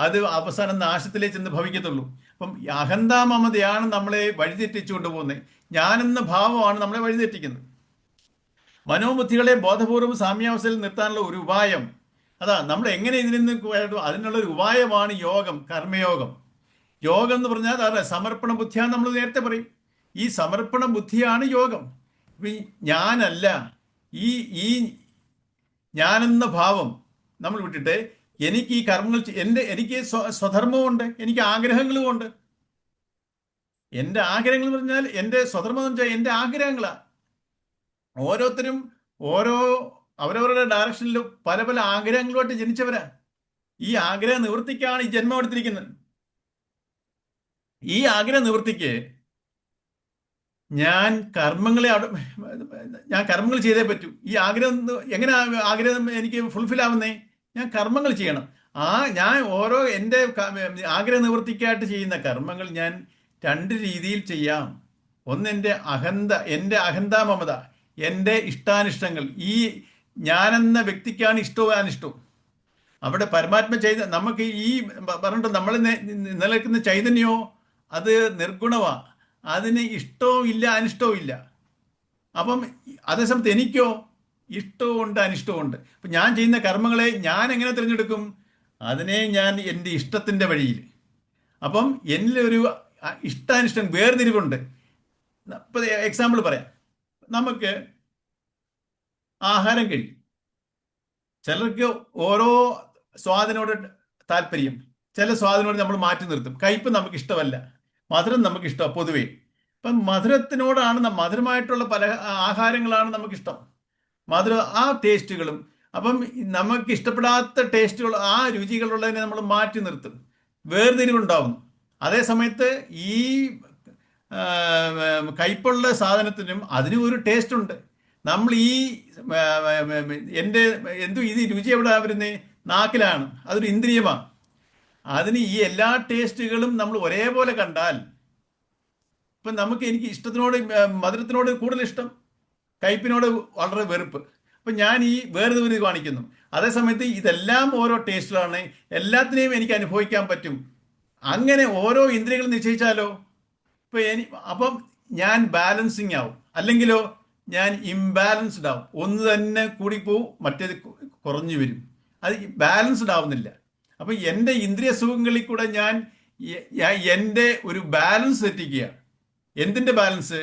അത് അവസാനം നാശത്തിലേക്ക് ചെന്ന് ഭവിക്കത്തുള്ളൂ. അപ്പം അഹന്താമമതയാണ് നമ്മളെ വഴിതെറ്റിച്ചുകൊണ്ട് പോകുന്നത്. ഞാനെന്ന ഭാവമാണ് നമ്മളെ വഴിതെറ്റിക്കുന്നത്. മനോബുദ്ധികളെ ബോധപൂർവം സാമ്യാവസ്ഥയിൽ നിർത്താനുള്ള ഒരു ഉപായം അതാ. നമ്മൾ എങ്ങനെ ഇതിൽ നിന്ന് അതിനുള്ള ഒരു ഉപായമാണ് യോഗം, കർമ്മയോഗം. യോഗം എന്ന് പറഞ്ഞാൽ അതെ സമർപ്പണ ബുദ്ധിയാണ്. നമ്മൾ നേരത്തെ പറയും, ഈ സമർപ്പണ ബുദ്ധിയാണ് യോഗം. ഞാനല്ല, ഈ ഞാനെന്ന ഭാവം നമ്മൾ വിട്ടിട്ട് എനിക്ക് ഈ കർമ്മങ്ങൾ എനിക്ക് സ്വധർമ്മമുണ്ട്, എനിക്ക് ആഗ്രഹങ്ങളുമുണ്ട്. എൻ്റെ ആഗ്രഹങ്ങൾ എന്ന് പറഞ്ഞാൽ എൻ്റെ സ്വധർമ്മം എന്ന് വെച്ചാൽ എൻ്റെ ആഗ്രഹങ്ങളാണ്. ഓരോരുത്തരും അവരവരുടെ ഡയറക്ഷനിൽ പല പല ആഗ്രഹങ്ങളുമായിട്ട് ജനിച്ചവരാ. ഈ ആഗ്രഹ നിവൃത്തിക്കാണ് ഈ ജന്മം എടുത്തിരിക്കുന്നത്. ഈ ആഗ്രഹ നിവൃത്തിക്ക് ഞാൻ കർമ്മങ്ങൾ ചെയ്തേ പറ്റൂ. ഈ ആഗ്രഹം എങ്ങനെ ആഗ്രഹം എനിക്ക് ഫുൾഫിൽ ആവുന്നേ? ഞാൻ കർമ്മങ്ങൾ ചെയ്യണം. ഞാൻ എൻ്റെ ആഗ്രഹ നിവൃത്തിക്കായിട്ട് ചെയ്യുന്ന കർമ്മങ്ങൾ ഞാൻ രണ്ട് രീതിയിൽ ചെയ്യാം. ഒന്ന് എൻ്റെ അഹന്താമമത, എൻ്റെ ഇഷ്ടാനിഷ്ടങ്ങൾ. ഈ ഞാനെന്ന വ്യക്തിക്കാണ് ഇഷ്ടവും അനിഷ്ടവും. അവിടെ പരമാത്മ ചൈതന്യം നമുക്ക് ഈ പറഞ്ഞിട്ട് നമ്മൾ നിലനിൽക്കുന്ന ചൈതന്യമോ അത് നിർഗുണമാണ്. അതിന് ഇഷ്ടവും ഇല്ല, അനിഷ്ടവും ഇല്ല. അപ്പം അതേസമയത്ത് എനിക്കോ ഇഷ്ടവും ഉണ്ട്, അനിഷ്ടവും ഉണ്ട്. അപ്പം ഞാൻ ചെയ്യുന്ന കർമ്മങ്ങളെ ഞാൻ എങ്ങനെ തിരഞ്ഞെടുക്കും? അതിനെ ഞാൻ എൻ്റെ ഇഷ്ടത്തിൻ്റെ വഴിയിൽ. അപ്പം എന്നിലൊരു ഇഷ്ടാനിഷ്ടം വേർതിരിവുണ്ട്. ഇപ്പം എക്സാമ്പിൾ പറയാം. നമുക്ക് ആഹാരം കഴിക്കും. ചിലർക്ക് ഓരോ സ്വാദിനോട് താല്പര്യം, ചില സ്വാദിനോട് നമ്മൾ മാറ്റി നിർത്തും. കയ്പ് നമുക്ക് ഇഷ്ടമല്ല, മധുരം നമുക്ക് ഇഷ്ടമാണ് പൊതുവേ. അപ്പം മധുരത്തിനോടാണ്, മധുരമായിട്ടുള്ള പല ആഹാരങ്ങളാണ് നമുക്കിഷ്ടം, ആ ടേസ്റ്റുകളും. അപ്പം നമുക്ക് ഇഷ്ടപ്പെടാത്ത ടേസ്റ്റുകൾ, ആ രുചികളുള്ളതിനെ നമ്മൾ മാറ്റി നിർത്തും, വേർതിരിവുണ്ടാവുന്നു. അതേ സമയത്ത് ഈ കയ്പുള്ള സാധനത്തിനും അതിനും ഒരു ടേസ്റ്റ് ഉണ്ട്. നമ്മൾ ഇത് രുചി എവിടെ വരുന്നേ? നാക്കിലാണ്. അതൊരു ഇന്ദ്രിയമാണ്. അതിന് ഈ എല്ലാ ടേസ്റ്റുകളും നമ്മൾ ഒരേപോലെ കണ്ടാൽ, ഇപ്പം എനിക്ക് ഇഷ്ടത്തിനോട് മധുരത്തിനോട് കൂടുതൽ ഇഷ്ടം, കയ്പിനോട് വളരെ വെറുപ്പ്. അപ്പം ഞാൻ ഈ വേർതിരിവ് കാണിക്കുന്നു. അതേസമയത്ത് ഇതെല്ലാം ഓരോ ടേസ്റ്റിലാണ്, എല്ലാത്തിനെയും എനിക്ക് അനുഭവിക്കാൻ പറ്റും. അങ്ങനെ ഓരോ ഇന്ദ്രിയങ്ങൾ നിശ്ചയിച്ചാലോ അപ്പം ഞാൻ ബാലൻസിങ് ആവും. അല്ലെങ്കിലോ ഞാൻ ഇംബാലൻസ്ഡ് ആവും. ഒന്ന് തന്നെ കൂടിപ്പോവും, മറ്റേത് കുറഞ്ഞു വരും. അത് ബാലൻസ്ഡ് ആവുന്നില്ല. അപ്പം എൻ്റെ ഇന്ദ്രിയ സുഖങ്ങളിൽ കൂടെ ഞാൻ എൻ്റെ ഒരു ബാലൻസ് തെറ്റിക്കുകയാണ്. എന്തിൻ്റെ ബാലൻസ്?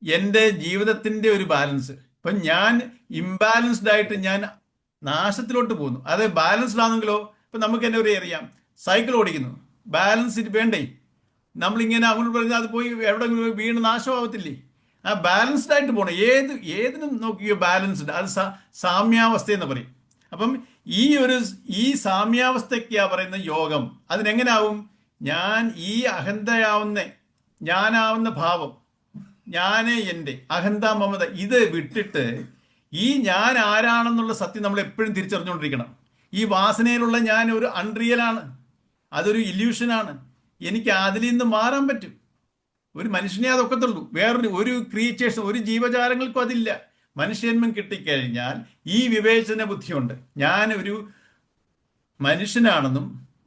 എൻ്റെ ജീവിതത്തിൻ്റെ ഒരു ബാലൻസ്. ഇപ്പം ഞാൻ ഇംബാലൻസ്ഡ് ആയിട്ട് ഞാൻ നാശത്തിലോട്ട് പോകുന്നു. അത് ബാലൻസ്ഡ് ആണെങ്കിലോ, ഇപ്പം നമുക്ക് എന്നെ അറിയാം, സൈക്കിൾ ഓടിക്കുന്നു, ബാലൻസ് വേണ്ടേ? നമ്മളിങ്ങനെ അങ്ങോട്ട് പറഞ്ഞാൽ അത് പോയി എവിടെ വീണ് നാശമാവത്തില്ലേ? ആ ബാലൻസ്ഡ് ആയിട്ട് പോകണം. ഏതിനും നോക്കിയോ ബാലൻസ്ഡ്, അത് സാമ്യാവസ്ഥ എന്ന് പറയും. അപ്പം ഈ സാമ്യാവസ്ഥയ്ക്കാ പറയുന്ന യോഗം. അതിനെങ്ങനാവും? ഞാൻ ഈ ഞാനാവുന്ന ഭാവം, എൻ്റെ അഹന്ത മമത, ഇത് വിട്ടിട്ട് ഈ ഞാൻ ആരാണെന്നുള്ള സത്യം നമ്മൾ എപ്പോഴും തിരിച്ചറിഞ്ഞുകൊണ്ടിരിക്കണം. ഈ വാസനയിലുള്ള ഞാൻ ഒരു അൺറിയലാണ്, അതൊരു ഇല്യൂഷനാണ്. എനിക്ക് അതിൽ നിന്ന് മാറാൻ പറ്റും. ഒരു മനുഷ്യനെ അതൊക്കത്തുള്ളൂ. ഒരു ക്രിയേച്ചേഴ്സ്, ഒരു ജീവജാലങ്ങൾക്കും അതില്ല. മനുഷ്യന്മം കിട്ടിക്കഴിഞ്ഞാൽ ഈ വിവേചന ബുദ്ധിയുണ്ട്. ഞാനൊരു മനുഷ്യനാണെന്നും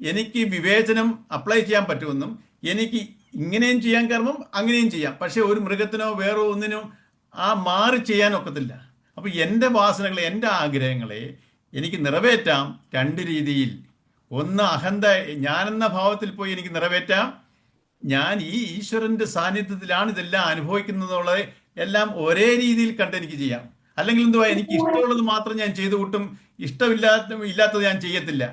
എനിക്ക് വിവേചനം അപ്ലൈ ചെയ്യാൻ പറ്റുമെന്നും, എനിക്ക് ഇങ്ങനെയും ചെയ്യാൻ കർമ്മം, അങ്ങനെയും ചെയ്യാം. പക്ഷെ ഒരു മൃഗത്തിനോ വേറെ ഒന്നിനോ മാറി ചെയ്യാൻ ഒക്കത്തില്ല. അപ്പോൾ എൻ്റെ വാസനകളെ, എൻ്റെ ആഗ്രഹങ്ങളെ എനിക്ക് നിറവേറ്റാം രണ്ട് രീതിയിൽ. ഒന്ന് ഞാനെന്ന ഭാവത്തിൽ പോയി എനിക്ക് നിറവേറ്റാം. ഞാൻ ഈ ഈശ്വരൻ്റെ സാന്നിധ്യത്തിലാണ് ഇതെല്ലാം അനുഭവിക്കുന്നതുള്ളത് എല്ലാം ഒരേ രീതിയിൽ കണ്ട് എനിക്ക് ചെയ്യാം. അല്ലെങ്കിൽ എന്തുവാ, എനിക്ക് ഇഷ്ടമുള്ളത് മാത്രം ഞാൻ ചെയ്തു കൂട്ടും, ഇല്ലാത്തത് ഞാൻ ചെയ്യത്തില്ല.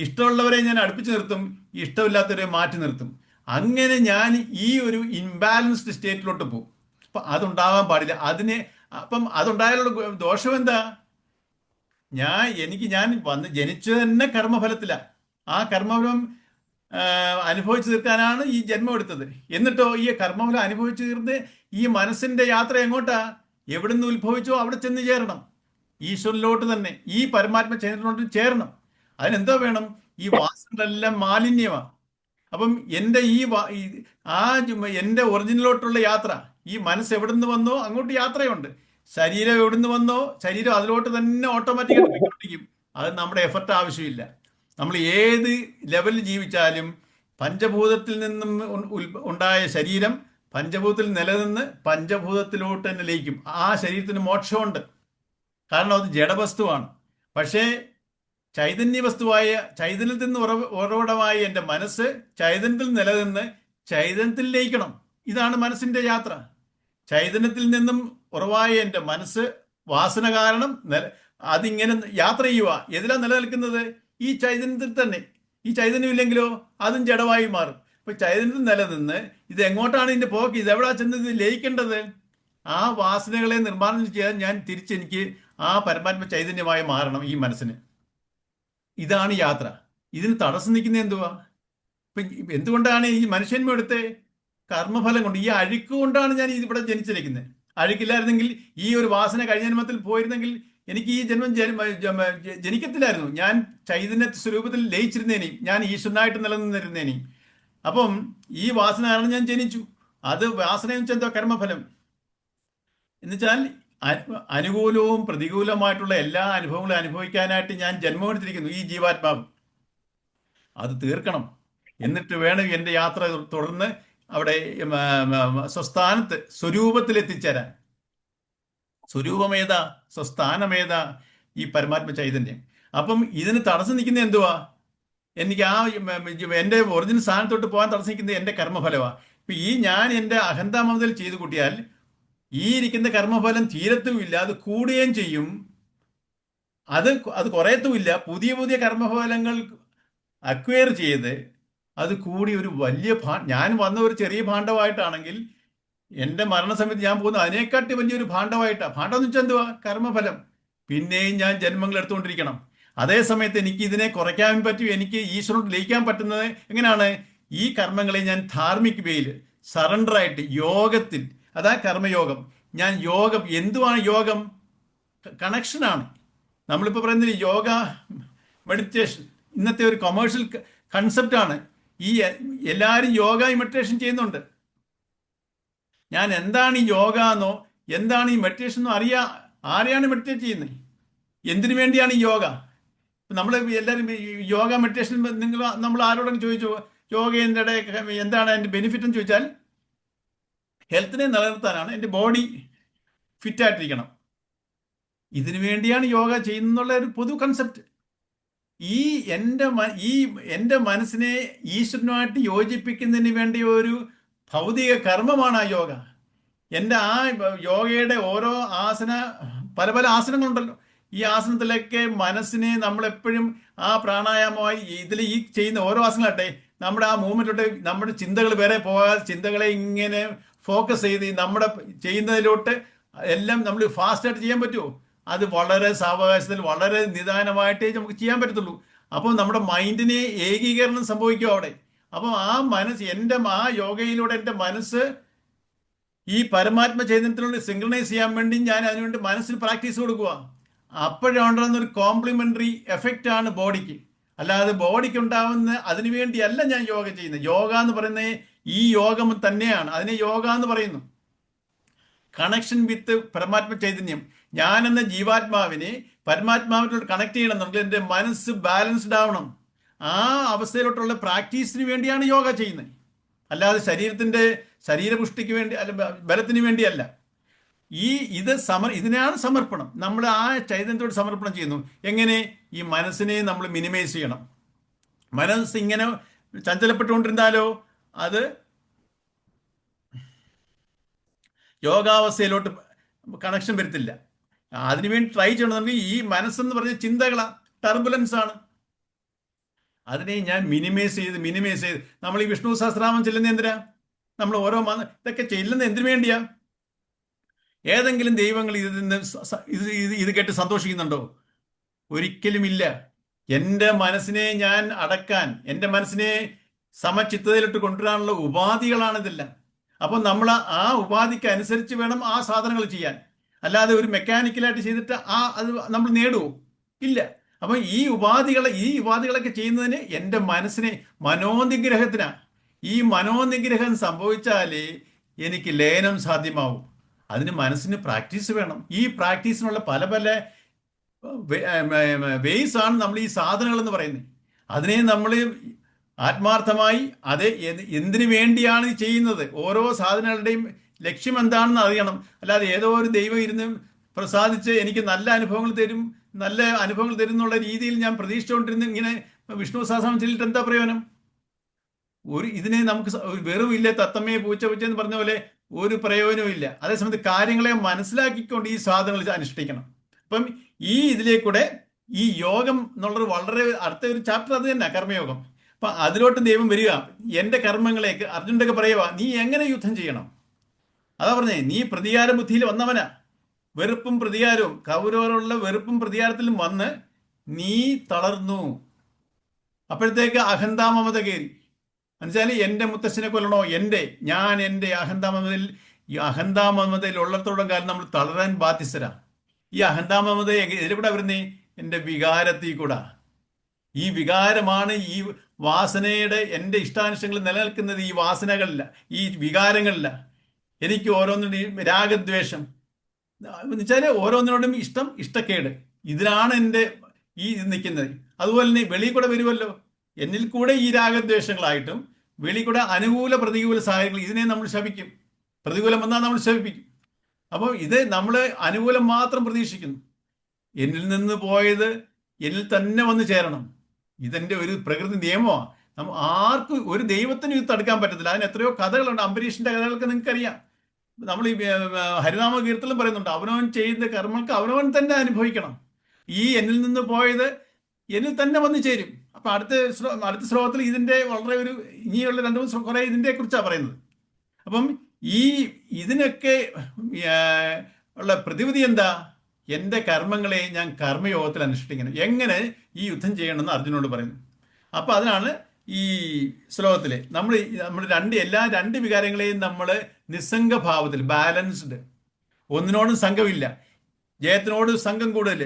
ഇഷ്ടമുള്ളവരെ ഞാൻ അടുപ്പിച്ച് നിർത്തും, ഇഷ്ടമില്ലാത്തവരെ മാറ്റി നിർത്തും. അങ്ങനെ ഞാൻ ഈ ഒരു ഇംബാലൻസ്ഡ് സ്റ്റേറ്റിലോട്ട് പോകും. അപ്പം അതുണ്ടാവാൻ പാടില്ല. അപ്പം അതുണ്ടായാലുള്ള ദോഷം എന്താ? ഞാൻ വന്ന് ജനിച്ചത് തന്നെ കർമ്മഫലത്തിലാണ്. ആ കർമ്മഫലം അനുഭവിച്ചു തീർക്കാനാണ് ഈ ജന്മം എടുത്തത്. എന്നിട്ടോ ഈ കർമ്മഫലം അനുഭവിച്ചു തീർന്ന് ഈ മനസ്സിന്റെ യാത്ര എങ്ങോട്ടാ? എവിടുന്ന് ഉത്ഭവിച്ചോ അവിടെ ചെന്ന് ചേരണം. ഈശ്വരനിലോട്ട് തന്നെ, ഈ പരമാത്മ ചൈതന്യത്തിലോട്ട് ചേരണം. അതിനെന്തോ വേണം? ഈ വാസനകളെല്ലാം മാലിന്യമാണ്. അപ്പം എൻ്റെ എൻ്റെ ഒറിജിനലോട്ടുള്ള യാത്ര, ഈ മനസ്സ് എവിടുന്ന് വന്നോ അങ്ങോട്ട് യാത്രയുണ്ട്. ശരീരം എവിടുന്ന് വന്നോ ശരീരം അതിലോട്ട് തന്നെ ഓട്ടോമാറ്റിക്കായിട്ട് പോയിക്കൊണ്ടിരിക്കും. അത് നമ്മുടെ എഫർട്ട് ആവശ്യമില്ല. നമ്മൾ ഏത് ലെവലിൽ ജീവിച്ചാലും പഞ്ചഭൂതത്തിൽ നിന്നും ഉണ്ടായ ശരീരം പഞ്ചഭൂതത്തിൽ നിലനിന്ന് പഞ്ചഭൂതത്തിലോട്ട് തന്നെ ലയിക്കും. ആ ശരീരത്തിന് മോക്ഷമുണ്ട്. കാരണം അത് ജഡവസ്തുവാണ്. പക്ഷേ ചൈതന്യ വസ്തുവായ ചൈതന്യത്തിൽ നിന്ന് ഉറവിടമായ എൻ്റെ മനസ്സ് ചൈതന്യത്തിൽ നിലനിന്ന് ചൈതന്യത്തിൽ ലയിക്കണം. ഇതാണ് മനസ്സിന്റെ യാത്ര. ചൈതന്യത്തിൽ നിന്നും ഉറവായ എൻ്റെ മനസ്സ് വാസന കാരണം അതിങ്ങനെ യാത്ര ചെയ്യുക. എതിലാ നിലനിൽക്കുന്നത്? ഈ ചൈതന്യത്തിൽ തന്നെ. ഈ ചൈതന്യം ഇല്ലെങ്കിലോ അതും ജഡമായി മാറും. ഇപ്പൊ ചൈതന്യത്തിൽ നിലനിന്ന് ഇത് എങ്ങോട്ടാണ് ഇതിന്റെ പോക്ക്? ഇതെവിടാ ചെന്ന് ഇത് ലയിക്കേണ്ടത്? ആ വാസനകളെ നിർമ്മാണം ചെയ്യാൻ ഞാൻ തിരിച്ചെനിക്ക് ആ പരമാത്മ ചൈതന്യമായി മാറണം ഈ മനസ്സിന്. ഇതാണ് യാത്ര. ഇതിന് തടസ്സം നിൽക്കുന്നത് എന്തുവാ? ഇപ്പൊ എന്തുകൊണ്ടാണ് ഈ മനുഷ്യന്മ എടുത്ത് കർമ്മഫലം കൊണ്ട്, ഈ അഴുക്ക് കൊണ്ടാണ് ഞാൻ ഇവിടെ ജനിച്ചിരിക്കുന്നത്. അഴുക്കില്ലായിരുന്നെങ്കിൽ, ഈ ഒരു വാസന കഴിഞ്ഞ ജന്മത്തിൽ പോയിരുന്നെങ്കിൽ എനിക്ക് ഈ ജന്മം ജനിക്കത്തില്ലായിരുന്നു. ഞാൻ ചൈതന്യ സ്വരൂപത്തിൽ ലയിച്ചിരുന്നേനി, ഞാൻ ഈശ്വരനായിട്ട് നിലനിന്നിരുന്നേനി. അപ്പം ഈ വാസന കാരണം ഞാൻ ജനിച്ചു. അത് വാസന എന്ന് വെച്ചാൽ എന്താ? കർമ്മഫലം എന്നുവെച്ചാൽ അനുകൂലവും പ്രതികൂലമായിട്ടുള്ള എല്ലാ അനുഭവങ്ങളും അനുഭവിക്കാനായിട്ട് ഞാൻ ജന്മമെടുത്തിരിക്കുന്നു, ഈ ജീവാത്മാവ്. അത് തീർക്കണം. എന്നിട്ട് വേണം എൻ്റെ യാത്ര തുടർന്ന് അവിടെ സ്വസ്ഥാനത്ത് സ്വരൂപത്തിൽ എത്തിച്ചേരാൻ. സ്വരൂപമേതാ? സ്വസ്ഥാനമേതാ? ഈ പരമാത്മ ചൈതന്യം. അപ്പം ഇതിന് തടസ്സം നിൽക്കുന്നത് എന്തുവാ? എനിക്ക് എൻ്റെ ഒറിജിനൽ സ്ഥാനത്തോട്ട് പോകാൻ തടസ്സം നിൽക്കുന്നത് എൻ്റെ കർമ്മഫലമാണ്. ഇപ്പം ഞാൻ എൻ്റെ അഹന്താമതൽ ചെയ്തു കൂട്ടിയാൽ ഈ ഇരിക്കുന്ന കർമ്മഫലം തീരത്തുമില്ല, അത് കൂടുകയും ചെയ്യും. അത് കുറയത്തുമില്ല. പുതിയ പുതിയ കർമ്മഫലങ്ങൾ അക്വയർ ചെയ്ത് അത് കൂടി ഒരു വലിയ ഞാൻ വന്ന ഒരു ചെറിയ ഭാണ്ഡമായിട്ടാണെങ്കിൽ എൻ്റെ മരണസമയത്ത് ഞാൻ പോകുന്നത് അതിനെക്കാട്ടി വലിയൊരു ഭാണ്ഡമായിട്ടാണ്. ഭാണ്ഡം എന്ന് വെച്ചാൽ എന്തുവാ? കർമ്മഫലം. പിന്നെയും ഞാൻ ജന്മങ്ങൾ എടുത്തുകൊണ്ടിരിക്കണം. അതേ സമയത്ത് എനിക്ക് ഇതിനെ കുറയ്ക്കാൻ പറ്റും. എനിക്ക് ഈശ്വരനോട് ലയിക്കാൻ പറ്റുന്നത് എങ്ങനെയാണ്? ഈ കർമ്മങ്ങളെ ഞാൻ ധാർമ്മിക വേയിൽ സറണ്ടറായിട്ട് യോഗത്തിൽ, അതാ കർമ്മയോഗം. ഞാൻ യോഗം, എന്തുവാണ് യോഗം? കണക്ഷനാണ്. നമ്മളിപ്പോൾ പറയുന്നത് യോഗ മെഡിറ്റേഷൻ ഇന്നത്തെ ഒരു കൊമേഴ്ഷ്യൽ കൺസെപ്റ്റാണ്. ഈ എല്ലാവരും യോഗ മെഡിറ്റേഷൻ ചെയ്യുന്നുണ്ട്. ഞാൻ എന്താണ് ഈ യോഗ എന്നോ എന്താണ് ഈ മെഡിറ്റേഷൻ എന്നോ ആരെയാണ് മെഡിറ്റേറ്റ് ചെയ്യുന്നത്? എന്തിനു വേണ്ടിയാണ് ഈ യോഗ? നമ്മൾ എല്ലാവരും യോഗ മെഡിറ്റേഷൻ നമ്മൾ ആരോടും ചോദിച്ചു യോഗ എന്താണ് അതിൻ്റെ ബെനിഫിറ്റ് എന്ന് ചോദിച്ചാൽ ഹെൽത്തിനെ നിലനിർത്താനാണ്, എൻ്റെ ബോഡി ഫിറ്റായിട്ടിരിക്കണം. ഇതിനു വേണ്ടിയാണ് യോഗ ചെയ്യുന്നുള്ള ഒരു പൊതു കൺസെപ്റ്റ്. ഈ എൻ്റെ മനസ്സിനെ ഈശ്വരനുമായിട്ട് യോജിപ്പിക്കുന്നതിന് വേണ്ടി ഒരു ഭൗതിക കർമ്മമാണ് ആ യോഗ. എൻ്റെ ആ യോഗയുടെ ഓരോ പല പല ആസനങ്ങളുണ്ടല്ലോ. ഈ ആസനത്തിലൊക്കെ മനസ്സിനെ നമ്മളെപ്പോഴും ആ പ്രാണായാമമായി ഈ ചെയ്യുന്ന ഓരോ ആസനങ്ങളാട്ടെ നമ്മുടെ ആ മൂവ്മെൻറ്റിലോട്ട് നമ്മുടെ ചിന്തകൾ വേറെ പോകാതെ ചിന്തകളെ ഇങ്ങനെ ഫോക്കസ് ചെയ്ത് നമ്മുടെ ചെയ്യുന്നതിലോട്ട് എല്ലാം നമ്മൾ ഫാസ്റ്റായിട്ട് ചെയ്യാൻ പറ്റുമോ? അത് വളരെ സാവകാശത്തിൽ വളരെ നിദാനമായിട്ടേ നമുക്ക് ചെയ്യാൻ പറ്റത്തുള്ളൂ. അപ്പോൾ നമ്മുടെ മൈൻഡിനെ ഏകീകരണം സംഭവിക്കും അവിടെ. അപ്പം ആ യോഗയിലൂടെ എൻ്റെ മനസ്സ് ഈ പരമാത്മ ചൈതന്യത്തിലൂടെ സിങ്ക്രണൈസ് ചെയ്യാൻ വേണ്ടി ഞാൻ അതിനുവേണ്ടി മനസ്സിൽ പ്രാക്ടീസ് കൊടുക്കുക. അപ്പോഴുണ്ടാകുന്ന ഒരു കോംപ്ലിമെന്ററി എഫക്റ്റ് ആണ് ബോഡിക്ക്. അല്ലാതെ ബോഡിക്ക് ഉണ്ടാവുന്ന അതിനു വേണ്ടിയല്ല ഞാൻ യോഗ ചെയ്യുന്നത്. യോഗ എന്ന് പറയുന്നത് ഈ യോഗം തന്നെയാണ്. അതിനെ യോഗ എന്ന് പറയുന്നു. കണക്ഷൻ വിത്ത് പരമാത്മ ചൈതന്യം. ഞാനെന്ന ജീവാത്മാവിനെ പരമാത്മാവിനോട് കണക്ട് ചെയ്യണമെന്നുണ്ടെങ്കിൽ എൻ്റെ മനസ്സ് ബാലൻസ്ഡ് ആവണം. ആ അവസ്ഥയിലോട്ടുള്ള പ്രാക്ടീസിന് വേണ്ടിയാണ് യോഗ ചെയ്യുന്നത്. അല്ലാതെ ശരീരപുഷ്ടിക്ക് വേണ്ടി അല്ല, ബലത്തിന് വേണ്ടിയല്ല. ഇതിനാണ് സമർപ്പണം. നമ്മൾ ആ ചൈതന്യത്തോട് സമർപ്പണം ചെയ്യുന്നു. എങ്ങനെ? ഈ മനസ്സിനെ നമ്മൾ മിനിമൈസ് ചെയ്യണം. മനസ്സ് ഇങ്ങനെ ചഞ്ചലപ്പെട്ടുകൊണ്ടിരുന്നാലോ അത് യോഗാവസ്ഥയിലോട്ട് കണക്ഷൻ വരത്തില്ല. അതിനുവേണ്ടി ട്രൈ ചെയ്യണമെങ്കിൽ ഈ മനസ്സെന്ന് പറഞ്ഞ ചിന്തകളാ, ടർബുലൻസ് ആണ്. അതിനെ ഞാൻ മിനിമൈസ് ചെയ്ത് നമ്മൾ ഈ വിഷ്ണു സഹസ്രനാമം ചെല്ലുന്ന എന്തിനാ? നമ്മൾ ഓരോ ഇതൊക്കെ ചെല്ലുന്ന എന്തിനു വേണ്ടിയാ? ഏതെങ്കിലും ദൈവങ്ങൾ ഇതിൽ നിന്ന് ഇത് കേട്ട് സന്തോഷിക്കുന്നുണ്ടോ? ഒരിക്കലുമില്ല. എൻ്റെ മനസ്സിനെ ഞാൻ അടക്കാൻ, എൻ്റെ മനസ്സിനെ സമചിത്തതയിലിട്ട് കൊണ്ടുവരാനുള്ള ഉപാധികളാണിതെല്ലാം. അപ്പം നമ്മൾ ആ ഉപാധിക്ക് അനുസരിച്ച് വേണം ആ സാധനങ്ങൾ ചെയ്യാൻ. അല്ലാതെ ഒരു മെക്കാനിക്കലായിട്ട് ചെയ്തിട്ട് അത് നമ്മൾ നേടുമോ? ഇല്ല. അപ്പം ഈ ഉപാധികളൊക്കെ ചെയ്യുന്നതിന് എൻ്റെ മനസ്സിനെ മനോനിഗ്രഹത്തിനാണ്. ഈ മനോനിഗ്രഹം സംഭവിച്ചാലേ എനിക്ക് ലയനം സാധ്യമാവും. അതിന് മനസ്സിന് പ്രാക്ടീസ് വേണം. ഈ പ്രാക്ടീസിനുള്ള പല പല വേയ്സ് ആണ് നമ്മൾ ഈ സാധനങ്ങൾ എന്ന് പറയുന്നത്. അതിനെ നമ്മൾ ആത്മാർത്ഥമായി എന്തിനു വേണ്ടിയാണ് ചെയ്യുന്നത്, ഓരോ സാധനങ്ങളുടെയും ലക്ഷ്യം എന്താണെന്ന് അറിയണം. അല്ലാതെ ഏതോ ഒരു ദൈവം ഇരുന്ന് പ്രസാദിച്ച് എനിക്ക് നല്ല അനുഭവങ്ങൾ തരും എന്നുള്ള രീതിയിൽ ഞാൻ പ്രതീക്ഷിച്ചുകൊണ്ടിരുന്ന് ഇങ്ങനെ വിഷ്ണു സഹസ്രനാമം ചൊല്ലിയിട്ട് എന്താ പ്രയോജനം? ഇതിനെ നമുക്ക് വെറും ഇല്ല തത്തമ്മയെ പൂച്ച എന്ന് പറഞ്ഞ പോലെ ഒരു പ്രയോജനവും ഇല്ല. അതേസമയത്ത് കാര്യങ്ങളെ മനസ്സിലാക്കിക്കൊണ്ട് ഈ സാധനങ്ങൾ അനുഷ്ഠിക്കണം. അപ്പം ഇതിലേക്കൂടെ ഈ യോഗം എന്നുള്ളത് വളരെ അടുത്ത ഒരു ചാപ്റ്റർ അത് തന്നെ, കർമ്മയോഗം. അപ്പൊ അതിലോട്ട് ദൈവം വരിക. എൻ്റെ കർമ്മങ്ങളേക്ക് അർജുനൻ്റെ ഒക്കെ പറയുക, നീ എങ്ങനെ യുദ്ധം ചെയ്യണം? അതാ പറഞ്ഞേ, നീ പ്രതികാര ബുദ്ധിയിൽ വന്നവനാ. വെറുപ്പും പ്രതികാരവും, കൗരവരുള്ള വെറുപ്പും പ്രതികാരത്തിലും വന്ന് നീ തളർന്നു. അപ്പോഴത്തേക്ക് അഹന്താമമത കയറി. എന്നുവെച്ചാൽ എൻ്റെ മുത്തശ്ശനെ കൊല്ലണോ, എൻ്റെ അഹന്താമമതയിൽ ഉള്ളത്തോളം കാലം നമ്മൾ തളരാൻ ബാധ്യസ്ഥരാ. ഈ അഹന്താമമത എതിലെക്കൂടെ വരുന്നേ? എൻ്റെ വികാരത്തിൽ കൂടാ. ഈ വികാരമാണ് ഈ വാസനയുടെ, എൻ്റെ ഇഷ്ടാനിഷ്ടങ്ങൾ നിലനിൽക്കുന്നത് ഈ വാസനകളില്ല, ഈ വികാരങ്ങളില്ല. എനിക്ക് ഓരോന്നിനും രാഗദ്വേഷം എന്നുവെച്ചാൽ ഓരോന്നിനോടും ഇഷ്ടക്കേട്, ഇതിലാണ് എൻ്റെ നിൽക്കുന്നത്. അതുപോലെ തന്നെ വെളിയിൽ കൂടെ വരുമല്ലോ, എന്നിൽ കൂടെ ഈ രാഗദ്വേഷങ്ങളായിട്ടും വെളിയിൽ കൂടെ അനുകൂല പ്രതികൂല സാഹചര്യങ്ങൾ, ഇതിനെ നമ്മൾ ശപിക്കും. പ്രതികൂലം വന്നാൽ നമ്മൾ ശപിക്കും. അപ്പോൾ ഇത് നമ്മൾ അനുകൂലം മാത്രം പ്രതീക്ഷിക്കുന്നു. എന്നിൽ നിന്ന് പോയത് എന്നിൽ തന്നെ വന്ന് ചേരണം. ഇതെൻ്റെ ഒരു പ്രകൃതി നിയമമാണ്. ആർക്കും ഒരു ദൈവത്തിനും ഇത് തടുക്കാൻ പറ്റത്തില്ല. അതിന് എത്രയോ കഥകളുണ്ട്. അംബരീഷിന്റെ കഥകളൊക്കെ നിങ്ങൾക്കറിയാം. നമ്മൾ ഈ ഹരിനാമ കീർത്തനം പറയുന്നുണ്ട്, അവനവൻ ചെയ്യുന്ന കർമ്മങ്ങൾക്ക് അവനവൻ തന്നെ അനുഭവിക്കണം. എന്നിൽ നിന്ന് പോയത് എന്നിൽ തന്നെ വന്നു ചേരും. അപ്പൊ അടുത്ത ശ്ലോകത്തിൽ ഇതിന്റെ വളരെ ഇനിയുള്ള 2-3 കുറെ ഇതിന്റെ കുറിച്ചാണ് പറയുന്നത്. അപ്പം ഇതിനൊക്കെ ഉള്ള പ്രതിവിധി എന്താ? എൻ്റെ കർമ്മങ്ങളെ ഞാൻ കർമ്മയോഗത്തിൽ അനുഷ്ഠിക്കണം. എങ്ങനെ ഈ യുദ്ധം ചെയ്യണമെന്ന് അർജുനോട് പറയുന്നു. അപ്പൊ അതിനാണ് ഈ ശ്ലോകത്തിൽ നമ്മൾ എല്ലാ രണ്ട് വികാരങ്ങളെയും നമ്മൾ നിസ്സംഗഭാവത്തിൽ ബാലൻസ്ഡ്, ഒന്നിനോടും സംഘമില്ല. ജയത്തിനോട് സംഘം കൂടുതൽ,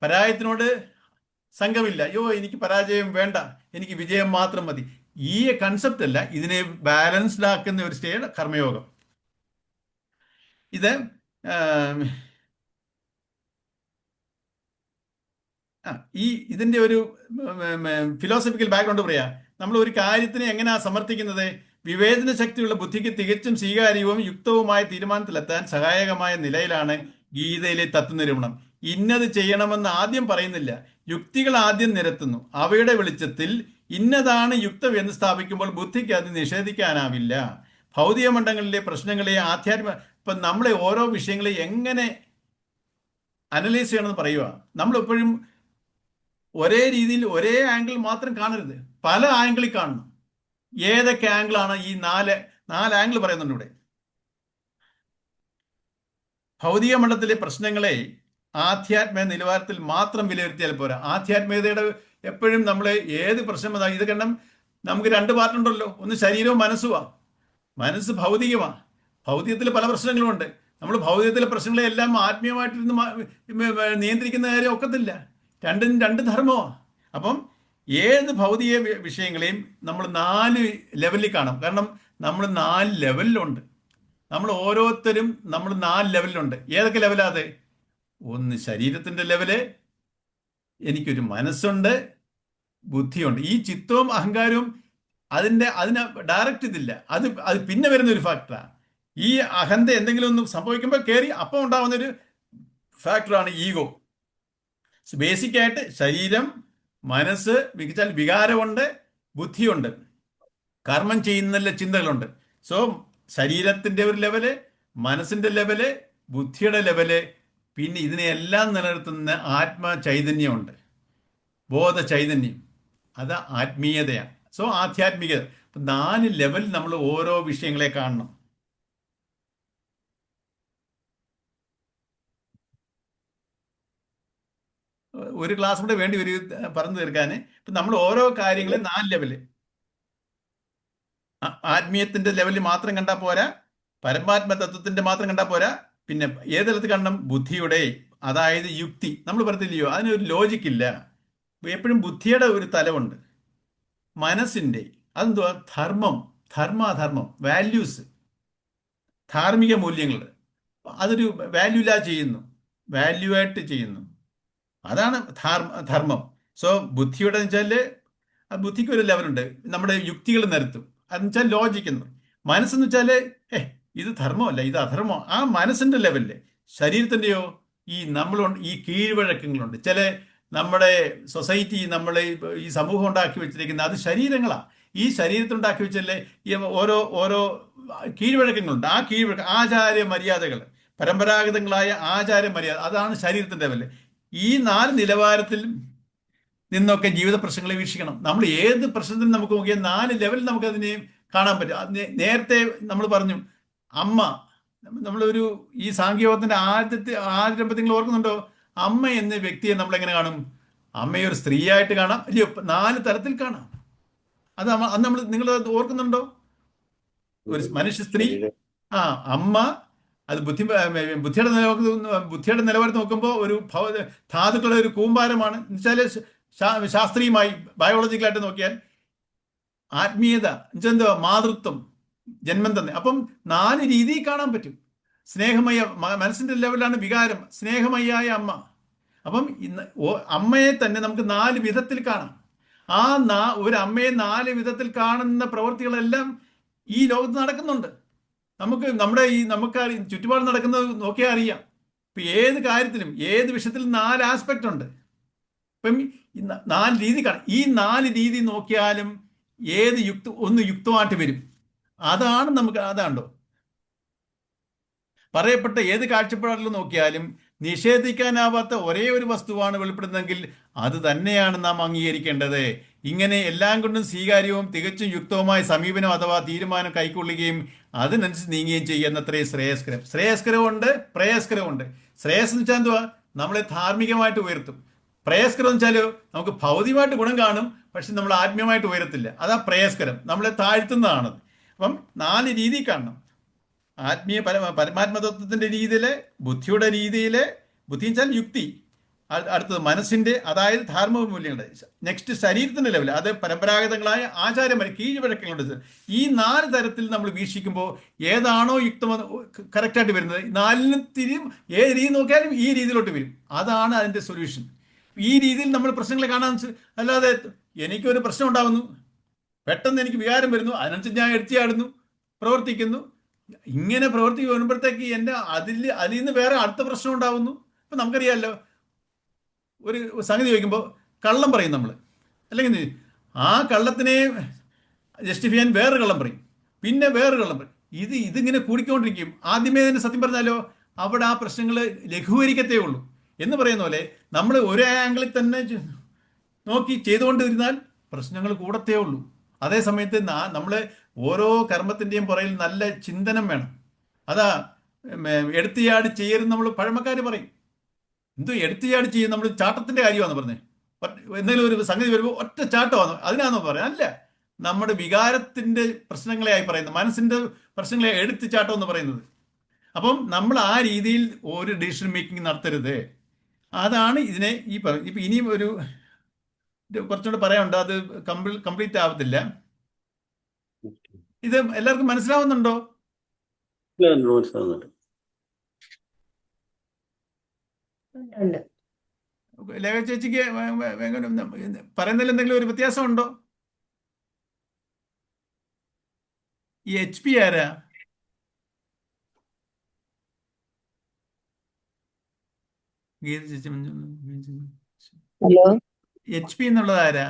പരാജയത്തിനോട് സംഘമില്ല. എനിക്ക് പരാജയം വേണ്ട, എനിക്ക് വിജയം മാത്രം മതി. ഈ കൺസെപ്റ്റ് അല്ല, ഇതിനെ ബാലൻസ്ഡ് ആക്കുന്ന ഒരു സ്റ്റേജ് കർമ്മയോഗം. ഇത് ഇതിന്റെ ഒരു ഫിലോസഫിക്കൽ ബാക്ക്ഗ്രൗണ്ട് പറയാം. നമ്മൾ ഒരു കാര്യത്തിനെ എങ്ങനെയാ സമർത്ഥിക്കുന്നത്? വിവേചന ശക്തിയുള്ള ബുദ്ധിക്ക് തികച്ചും സ്വീകാര്യവും യുക്തവുമായ തീരുമാനത്തിലെത്താൻ സഹായകമായ നിലയിലാണ് ഗീതയിലെ തത്വനിരൂപണം. ഇന്നത് ചെയ്യണമെന്ന് ആദ്യം പറയുന്നില്ല, യുക്തികൾ ആദ്യം നിരത്തുന്നു. അവയുടെ വെളിച്ചത്തിൽ ഇന്നതാണ് യുക്തം എന്ന് സ്ഥാപിക്കുമ്പോൾ ബുദ്ധിക്ക് അത് നിഷേധിക്കാനാവില്ല. ഭൗതിക മണ്ഡലങ്ങളിലെ പ്രശ്നങ്ങളെ ഇപ്പം നമ്മളെ ഓരോ വിഷയങ്ങളെ എങ്ങനെ അനലൈസ് ചെയ്യണമെന്ന് പറയുക. നമ്മളെപ്പോഴും ഒരേ രീതിയിൽ ഒരേ ആംഗിൾ മാത്രം കാണരുത്, പല ആംഗിളിൽ കാണണം. ഏതൊക്കെ ആംഗിളാണ്? ഈ നാല് ആംഗിൾ പറയുന്നുണ്ട് ഇവിടെ. ഭൗതിക മണ്ഡലത്തിലെ പ്രശ്നങ്ങളെ ആധ്യാത്മിക നിലവാരത്തിൽ മാത്രം വിലയിരുത്തിയാൽ പോരാ. ആധ്യാത്മികതയുടെ എപ്പോഴും നമ്മൾ ഏത് പ്രശ്നം ഇത് കാരണം നമുക്ക് 2 പാർട്ടുണ്ടല്ലോ. ഒന്ന് ശരീരവും മനസ്സുമാണ്. മനസ്സ് ഭൗതികമാണ്. ഭൗതികത്തിൽ പല പ്രശ്നങ്ങളുമുണ്ട്. നമ്മൾ ഭൗതികത്തിലെ പ്രശ്നങ്ങളെ എല്ലാം ആത്മീയമായിട്ടിരുന്ന് നിയന്ത്രിക്കുന്ന കാര്യം ഒക്കത്തില്ല. രണ്ടും 2 ധർമ്മമാണ്. അപ്പം ഏത് ഭൗതിക വിഷയങ്ങളെയും നമ്മൾ 4 ലെവലിൽ കാണാം. കാരണം നമ്മൾ 4 ലെവലിലുണ്ട്. നമ്മൾ ഓരോരുത്തരും 4 ലെവലിലുണ്ട്. ഏതൊക്കെ ലെവലാത്? ഒന്ന് ശരീരത്തിൻ്റെ ലെവല്, എനിക്കൊരു മനസ്സുണ്ട്, ബുദ്ധിയുണ്ട്. ഈ ചിത്തവും അഹങ്കാരവും അതിന് ഡയറക്റ്റ് ഇതില്ല, അത് പിന്നെ വരുന്ന ഒരു ഫാക്ടറാണ്. ഈ അഹന്ത എന്തെങ്കിലും ഒന്ന് സംഭവിക്കുമ്പോൾ കയറി അപ്പം ഉണ്ടാവുന്നൊരു ഫാക്ടറാണ് ഈഗോ. ബേസിക്കായിട്ട് ശരീരം, മനസ്സ്, വികാരമുണ്ട്, ബുദ്ധിയുണ്ട്, കർമ്മം ചെയ്യുന്ന ചിന്തകളുണ്ട്. സോ ശരീരത്തിൻ്റെ ഒരു ലെവല്, മനസ്സിൻ്റെ ലെവല്, ബുദ്ധിയുടെ ലെവല്, പിന്നെ ഇതിനെല്ലാം നിലനിർത്തുന്ന ആത്മചൈതന്യമുണ്ട്, ബോധ ചൈതന്യം. അത് ആത്മീയതയാണ്. സോ ആധ്യാത്മികത. 4 ലെവൽ നമ്മൾ ഓരോ വിഷയങ്ങളെ കാണണം. ഒരു ക്ലാസ് കൂടെ വേണ്ടി ഒരു പറഞ്ഞു തീർക്കാൻ. ഇപ്പം നമ്മൾ ഓരോ കാര്യങ്ങളും 4 ലെവല്. ആത്മീയത്തിന്റെ ലെവലിൽ മാത്രം കണ്ടാൽ പോരാ, പരമാത്മ തത്വത്തിന്റെ മാത്രം കണ്ടാൽ പോരാ, പിന്നെ ഏത് തലത്തിൽ കാണണം? ബുദ്ധിയുടെ, അതായത് യുക്തി. നമ്മൾ പറഞ്ഞില്ലയോ, അതിനൊരു ലോജിക്ക് ഇല്ല. എപ്പോഴും ബുദ്ധിയുടെ ഒരു തലമുണ്ട്, മനസ്സിന്റെ അതെന്തുവാ? ധർമ്മം, ധർമാധർമ്മം, വാല്യൂസ്, ധാർമ്മിക മൂല്യങ്ങൾ. അതൊരു വാല്യൂ ഇല്ലാതെ ചെയ്യുന്നു, വാല്യൂ ആയിട്ട് ചെയ്യുന്നു. അതാണ് ധർമ്മം. സോ ബുദ്ധിയുടെ വെച്ചാല് ബുദ്ധിക്ക് ഒരു ലെവലുണ്ട്, നമ്മുടെ യുക്തികൾ നിരത്തും. അതെന്ന് വെച്ചാൽ ലോജിക്കുന്നു. മനസ്സെന്ന് വെച്ചാല് ഇത് ധർമ്മമല്ല, ഇത് അധർമ്മം. ആ മനസ്സിന്റെ ലെവലില്. ശരീരത്തിന്റെയോ ഈ കീഴ്വഴക്കങ്ങളുണ്ട്. ചില നമ്മുടെ സൊസൈറ്റി, നമ്മളെ ഈ സമൂഹം ഉണ്ടാക്കി വെച്ചിരിക്കുന്ന അത് ശരീരങ്ങളാ. ഈ ശരീരത്തിലുണ്ടാക്കി വെച്ചല്ലേ ഈ ഓരോ കീഴ്വഴക്കങ്ങളുണ്ട്. ആ ആചാര മര്യാദകൾ, പരമ്പരാഗതങ്ങളായ ആചാര മര്യാദ, അതാണ് ശരീരത്തിന്റെ ലെവല്. ഈ 4 നിലവാരത്തിൽ നിന്നൊക്കെ ജീവിത പ്രശ്നങ്ങളെ വീക്ഷിക്കണം. നമ്മൾ ഏത് പ്രശ്നത്തിനും നമുക്ക് നോക്കിയാൽ 4 ലെവലിൽ നമുക്ക് അതിനെ കാണാൻ പറ്റും. നേരത്തെ നമ്മൾ പറഞ്ഞു, അമ്മ, നമ്മളൊരു ഈ സാങ്കേതികത്തിന്റെ ആരംഭത്തിൽ നിങ്ങൾ ഓർക്കുന്നുണ്ടോ? അമ്മ എന്ന വ്യക്തിയെ നമ്മൾ എങ്ങനെ കാണും? അമ്മയെ ഒരു സ്ത്രീയായിട്ട് കാണാം, അല്ലയോ? 4 തരത്തിൽ കാണാം. അത് അന്ന് നിങ്ങൾ ഓർക്കുന്നുണ്ടോ? ഒരു മനുഷ്യ സ്ത്രീ, അമ്മ, അത് ബുദ്ധിയുടെ നിലവാരത്തിൽ നോക്കുമ്പോൾ ഒരു ധാതുക്കളുടെ ഒരു കൂമ്പാരമാണ്. എന്നുവെച്ചാൽ ശാസ്ത്രീയമായി ബയോളജിക്കലായിട്ട് നോക്കിയാൽ ആത്മീയത എന്നുവെച്ചാൽ മാതൃത്വം, ജന്മം തന്നെ. അപ്പം 4 രീതിയിൽ കാണാൻ പറ്റും. സ്നേഹമയ മനസ്സിന്റെ ലെവലാണ് വികാരം, സ്നേഹമയ്യായ അമ്മ. അപ്പം അമ്മയെ തന്നെ നമുക്ക് 4 വിധത്തിൽ കാണാം. ഒരു അമ്മയെ 4 വിധത്തിൽ കാണുന്ന പ്രവൃത്തികളെല്ലാം ഈ ലോകത്ത് നടക്കുന്നുണ്ട്. നമുക്ക് ചുറ്റുപാട് നടക്കുന്നത് നോക്കിയാൽ അറിയാം. ഇപ്പൊ ഏത് കാര്യത്തിലും ഏത് വിഷയത്തിലും 4 ആസ്പെക്ട് ഉണ്ട്. ഇപ്പം 4 രീതി കാണാം. ഈ 4 രീതി നോക്കിയാലും ഏത് യുക്തമായിട്ട് വരും. അതാണ്ടോ പറയപ്പെട്ട ഏത് കാഴ്ചപ്പാടിൽ നോക്കിയാലും നിഷേധിക്കാനാവാത്ത ഒരേ ഒരു വസ്തുവാണ് വെളിപ്പെടുന്നതെങ്കിൽ അത് തന്നെയാണ് നാം അംഗീകരിക്കേണ്ടത്. ഇങ്ങനെ എല്ലാം കൊണ്ടും സ്വീകാര്യവും തികച്ചും യുക്തവുമായ സമീപനം അഥവാ തീരുമാനം കൈക്കൊള്ളുകയും അതിനനുസരിച്ച് നീങ്ങുകയും ചെയ്യുന്നത്രേ ശ്രേയസ്കരം. ശ്രേയസ്കരമുണ്ട്, പ്രേയസ്കരമുണ്ട്. ശ്രേയസ് എന്ന് വെച്ചാൽ എന്തുവാ? നമ്മളെ ധാർമ്മികമായിട്ട് ഉയർത്തും. പ്രേയസ്കരം എന്ന് വെച്ചാൽ നമുക്ക് ഭൗതികമായിട്ട് ഗുണം കാണും, പക്ഷെ നമ്മൾ ആത്മീയമായിട്ട് ഉയരത്തില്ല. അതാ പ്രേയസ്കരം, നമ്മളെ താഴ്ത്തുന്നതാണത്. അപ്പം 4 രീതി കാണണം. ആത്മീയ പരമാത്മതത്വത്തിന്റെ രീതിയില്, ബുദ്ധിയുടെ രീതിയില്, ബുദ്ധി വെച്ചാൽ യുക്തി, അടുത്തത് മനസ്സിന്റെ, അതായത് ധാർമ്മിക മൂല്യങ്ങളുടെ, നെക്സ്റ്റ് ശരീരത്തിന്റെ ലെവൽ, അത് പരമ്പരാഗതങ്ങളായ ആചാരമായി കീഴ്വഴക്കങ്ങളുണ്ട്. ഈ 4 തരത്തിൽ നമ്മൾ വീക്ഷിക്കുമ്പോൾ ഏതാണോ യുക്തമെന്ന് കറക്റ്റായിട്ട് വരുന്നത്, 4നും തിരിയും. ഏത് രീതി നോക്കിയാലും ഈ രീതിയിലോട്ട് വരും. അതാണ് അതിന്റെ സൊല്യൂഷൻ. ഈ രീതിയിൽ നമ്മൾ പ്രശ്നങ്ങളെ കാണാൻ, അല്ലാതെ എനിക്കൊരു പ്രശ്നം ഉണ്ടാകുന്നു, പെട്ടെന്ന് എനിക്ക് വികാരം വരുന്നു, അതിനനുസരിച്ച് ഞാൻ എടുത്തിയാടുന്നു, പ്രവർത്തിക്കുന്നു. ഇങ്ങനെ പ്രവർത്തിക്ക് വരുമ്പോഴത്തേക്ക് അതിൽ നിന്ന് വേറെ അടുത്ത പ്രശ്നം ഉണ്ടാവുന്നു. ഇപ്പം നമുക്കറിയാമല്ലോ, ഒരു സംഗതി ചോദിക്കുമ്പോൾ കള്ളം പറയും നമ്മൾ, അല്ലെങ്കിൽ ആ കള്ളത്തിനെ ജസ്റ്റിഫൈ ചെയ്യാൻ വേറെ കള്ളം പറയും, പിന്നെ വേറെ കള്ളം പറയും. ഇതിങ്ങനെ കൂടിക്കൊണ്ടിരിക്കും. ആദ്യമേ തന്നെ സത്യം പറഞ്ഞാലോ അവിടെ ആ പ്രശ്നങ്ങൾ ലഘൂകരിക്കത്തേ ഉള്ളൂ. എന്ന് പറയുന്ന പോലെ നമ്മൾ ഒരേ ആംഗിളിൽ തന്നെ നോക്കി ചെയ്തുകൊണ്ടിരുന്നാൽ പ്രശ്നങ്ങൾ കൂടത്തേ ഉള്ളൂ. അതേ സമയത്ത് നമ്മൾ ഓരോ കർമ്മത്തിൻ്റെയും പുറകിൽ നല്ല ചിന്തനം വേണം. അതാ എടുത്തിയാടി ചെയ്യരുത് നമ്മൾ പഴമക്കാർ പറയും. എടുത്തിയാടി ചെയ്യും, നമ്മൾ ചാട്ടത്തിന്റെ കാര്യമാണെന്ന് പറഞ്ഞേ. എന്തെങ്കിലും ഒരു സംഗതി വരുമ്പോൾ ഒറ്റ ചാട്ടമാണ്, അതിനാണെന്നോ പറയാം. അല്ല, നമ്മുടെ വികാരത്തിന്റെ പ്രശ്നങ്ങളെയായി പറയുന്നത്, മനസ്സിന്റെ പ്രശ്നങ്ങളെ എടുത്ത് ചാട്ടം എന്ന് പറയുന്നത്. അപ്പം നമ്മൾ ആ രീതിയിൽ ഒരു ഡിസിഷൻ മേക്കിംഗ് നടത്തരുത്. അതാണ് ഇതിനെ ഇപ്പം ഇനിയും ഒരു കുറച്ചുകൂടെ പറയാനുണ്ട്, അത് കംപ്ലീറ്റ് ആവത്തില്ല. ഇത് എല്ലാവർക്കും മനസ്സിലാവുന്നുണ്ടോ? മനസ്സിലാവുന്നുണ്ട്. ലേഖ ചേച്ചിക്ക് പറയുന്നതിൽ എന്തെങ്കിലും ഒരു വ്യത്യാസം ഉണ്ടോ? ഈ HP ആരാ? ഗീത ചേച്ചി, ഹലോ, HP എന്നുള്ളത് ആരാ?